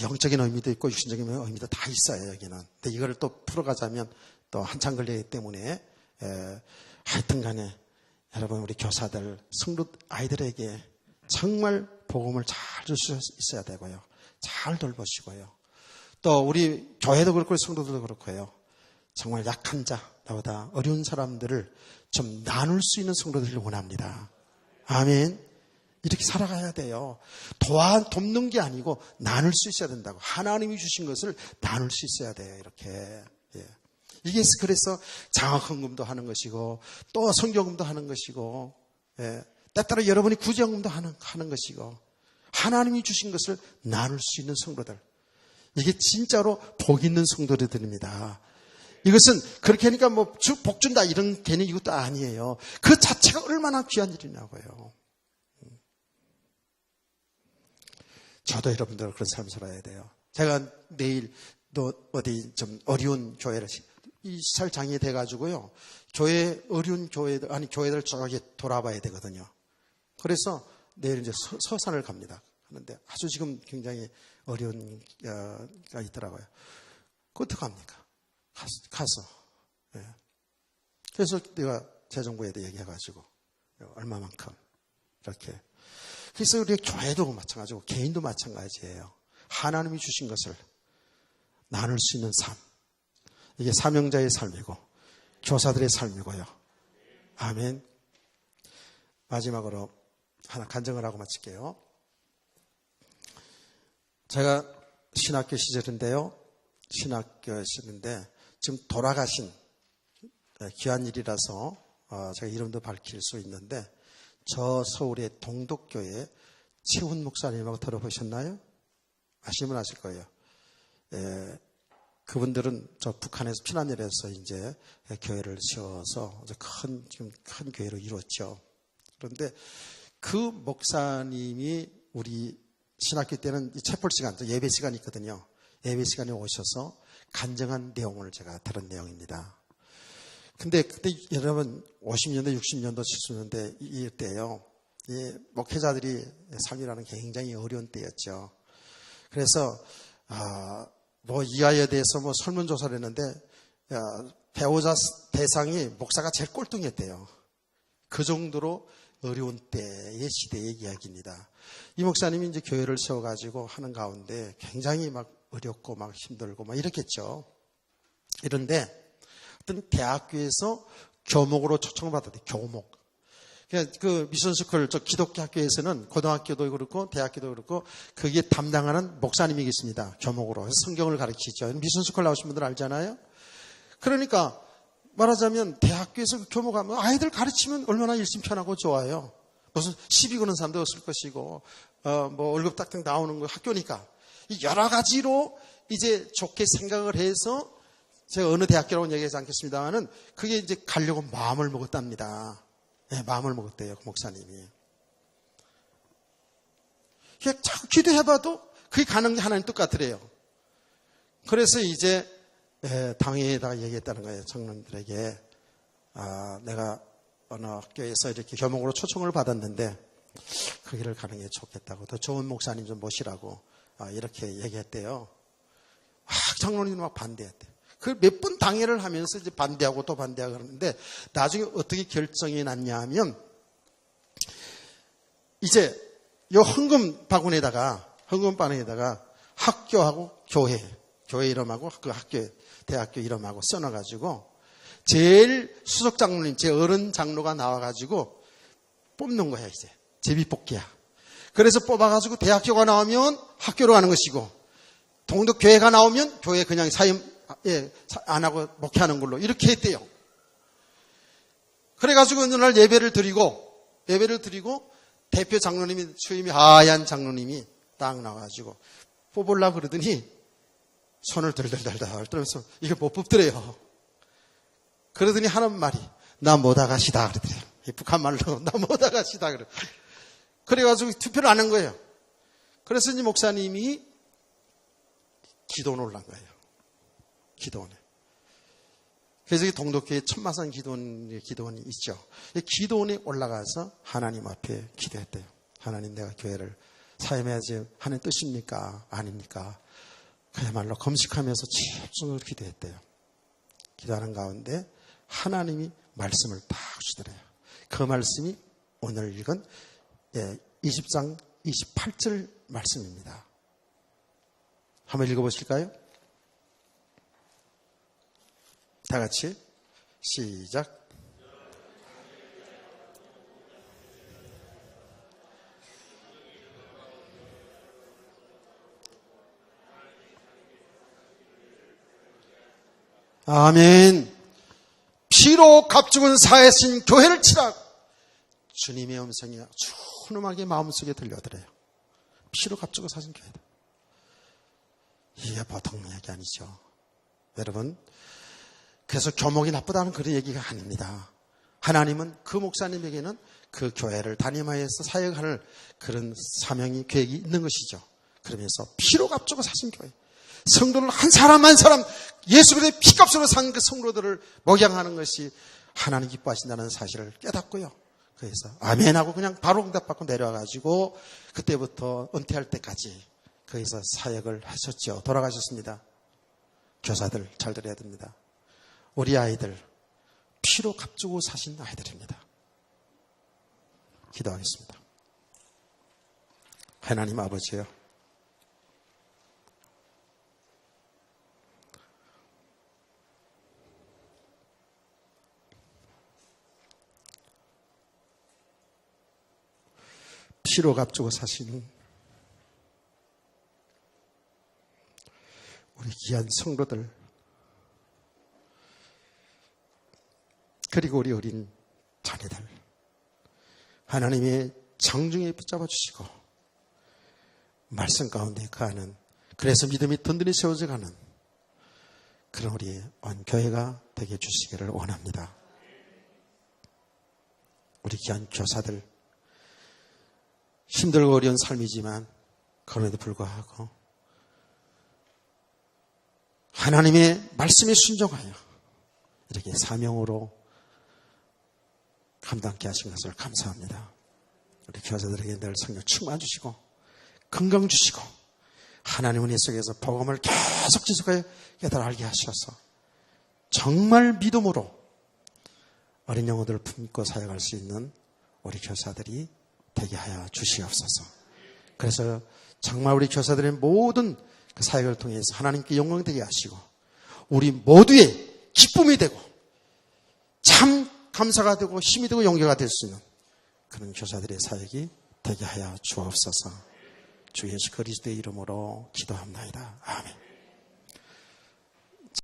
영적인 의미도 있고 육신적인 의미도 다 있어요. 여기는. 근데 이걸 또 풀어가자면 또 한참 걸리기 때문에 하여튼 간에 여러분 우리 교사들 성도 아이들에게 정말 복음을 잘 줄 수 있어야 되고요. 잘 돌보시고요. 또 우리 교회도 그렇고 성도들도 그렇고요. 정말 약한 자, 나보다 어려운 사람들을 좀 나눌 수 있는 성도들을 원합니다. 아멘. 이렇게 살아가야 돼요. 돕는 게 아니고 나눌 수 있어야 된다고. 하나님이 주신 것을 나눌 수 있어야 돼요. 이렇게. 이게 그래서 장학헌금도 하는 것이고 또 성교금도 하는 것이고 때때로 여러분이 구제헌금도 하는 것이고 하나님이 주신 것을 나눌 수 있는 성도들. 이게 진짜로 복 있는 성도들입니다. 이것은 그렇게 하니까 복 준다 이런 개념 이것도 아니에요. 그 자체가 얼마나 귀한 일이냐고요. 저도 여러분들 그런 삶을 살아야 돼요. 제가 내일 너 어디 좀 어려운 교회를 이살 장이 돼가지고요. 교회 어려운 교회들 아니 교회들 저기 돌아봐야 되거든요. 그래서 내일 이제 서산을 갑니다. 하는데 아주 지금 굉장히 어려운 가 있더라고요. 그 어떻게 합니까? 가서. 예. 그래서 내가 재정부에도 얘기해가지고 얼마만큼 이렇게. 그래서 우리 교회도 마찬가지고 개인도 마찬가지예요. 하나님이 주신 것을 나눌 수 있는 삶. 이게 사명자의 삶이고 교사들의 삶이고요. 아멘. 마지막으로 하나 간증을 하고 마칠게요. 제가 신학교 시절인데요. 신학교 시절인데 지금 돌아가신 귀한 일이라서 제가 이름도 밝힐 수 있는데 저 서울의 동독교회 최훈 목사님하고 들어보셨나요? 아시면 아실 거예요. 그분들은 저 북한에서 피난을 해서 이제 교회를 세워서 지금 큰 교회로 이루었죠. 그런데 그 목사님이 우리 신학교 때는 채플 시간, 예배 시간이 있거든요. 예배 시간에 오셔서 간증한 내용을 제가 들은 내용입니다. 근데 그때 여러분 50년대, 60년대, 70년대 이때요. 이 목회자들이 삶이라는 게 굉장히 어려운 때였죠. 그래서 뭐 이하에 대해서 뭐 설문조사를 했는데 배우자 대상이 목사가 제일 꼴등이었대요. 그 정도로 어려운 때의 시대의 이야기입니다. 이 목사님이 이제 교회를 세워가지고 하는 가운데 굉장히 막 어렵고 막 힘들고 막 이랬겠죠. 이런데 어떤 대학교에서 교목으로 초청을 받았대요. 교목. 그 미션스쿨 저 기독교 학교에서는 고등학교도 그렇고 대학교도 그렇고 거기에 담당하는 목사님이 계십니다. 교목으로. 성경을 가르치죠. 미션스쿨 나오신 분들 알잖아요. 그러니까 말하자면 대학교에서 교목하면 아이들 가르치면 얼마나 일심 편하고 좋아요. 무슨 시비 거는 사람도 없을 것이고 뭐 월급 딱딱 나오는 거 학교니까 여러 가지로 이제 좋게 생각을 해서 제가 어느 대학교라고는 얘기하지 않겠습니다만은 그게 이제 가려고 마음을 먹었답니다. 네, 마음을 먹었대요, 그 목사님이. 자꾸 기도해봐도 그게 가는 게 하나님 똑같더래요. 그래서 이제 당회에다가 얘기했다는 거예요, 청년들에게. 내가 어느 학교에서 이렇게 교목으로 초청을 받았는데 그 길을 가는 게 좋겠다고, 더 좋은 목사님 좀 모시라고 이렇게 얘기했대요. 장로님은 막 반대했대요. 그 몇 번 당회를 하면서 이제 반대하고 또 반대하고 그러는데 나중에 어떻게 결정이 났냐 하면 이제 요 헌금 바구니에다가 학교하고 교회 이름하고 그 학교 대학교 이름하고 써놔가지고 제일 수석 장로님 제 어른 장로가 나와가지고 뽑는 거야. 이제 제비뽑기야. 그래서 뽑아가지고 대학교가 나오면 학교로 가는 것이고 동독 교회가 나오면 교회 그냥 사임 안 하고 목회하는 걸로 이렇게 했대요. 그래가지고 어느 날 예배를 드리고 대표 장로님이 수임이 하얀 장로님이 딱 나와가지고 뽑으려고 그러더니 손을 들들들들 떨면서 이게 못 뽑더래요. 그러더니 하는 말이 나 못하가시다 그러더래요. 북한 말로 나 못하가시다 그래. 그래가지고 투표를 안 한 거예요. 그래서 이제 목사님이 기도원에 올라간 거예요. 기도원에. 그래서 동독교회 천마산 기도원이 있죠. 기도원에 올라가서 하나님 앞에 기도했대요. 하나님 내가 교회를 사임해야지 하는 뜻입니까? 아닙니까? 그야말로 검식하면서 집중을 기도했대요. 기도하는 가운데 하나님이 말씀을 딱 주더래요. 그 말씀이 오늘 읽은 20장 28절 말씀입니다. 한번 읽어보실까요? 다 같이 시작. 아멘. 피로 값죽은 사회신 교회를 치라. 주님의 음성이 훈훈하게 마음속에 들려들어요. 피로 값죽은 사신 교회다. 이게 보통 얘기 아니죠. 여러분, 그래서 교목이 나쁘다는 그런 얘기가 아닙니다. 하나님은 그 목사님에게는 그 교회를 담임하여서 사역할 그런 사명이 계획이 있는 것이죠. 그러면서 피로 값주고 사신 교회. 성도를 한 사람 한 사람 예수 그리스도의 피값으로 산 그 성도들을 목양하는 것이 하나님 기뻐하신다는 사실을 깨닫고요. 그래서 아멘하고 그냥 바로 응답받고 내려와가지고 그때부터 은퇴할 때까지 거기서 사역을 하셨죠. 돌아가셨습니다. 교사들 잘 들어야 됩니다. 우리 아이들 피로 값주고 사신 아이들입니다. 기도하겠습니다. 하나님 아버지요, 피로 값주고 사시는 우리 귀한 성도들, 그리고 우리 어린 자녀들, 하나님의 장중에 붙잡아 주시고 말씀 가운데 가는, 그래서 믿음이 든든히 세워져 가는 그런 우리의 온 교회가 되게 해주시기를 원합니다. 우리 귀한 교사들, 힘들고 어려운 삶이지만 그럼에도 불구하고 하나님의 말씀에 순종하여 이렇게 사명으로 감당케 하신 것을 감사합니다. 우리 교사들에게 늘 성령 충만 주시고 건강 주시고 하나님 은혜 속에서 복음을 계속 지속하여 깨달아 알게 하셔서 정말 믿음으로 어린 영혼들을 품고 사역할 수 있는 우리 교사들이 되게 하여 주시옵소서. 그래서 정말 우리 교사들의 모든 그 사역을 통해서 하나님께 영광되게 하시고 우리 모두의 기쁨이 되고 참 감사가 되고 힘이 되고 용기가 될 수 있는 그런 교사들의 사역이 되게 하여 주옵소서. 주 예수 그리스도의 이름으로 기도합나이다. 아멘.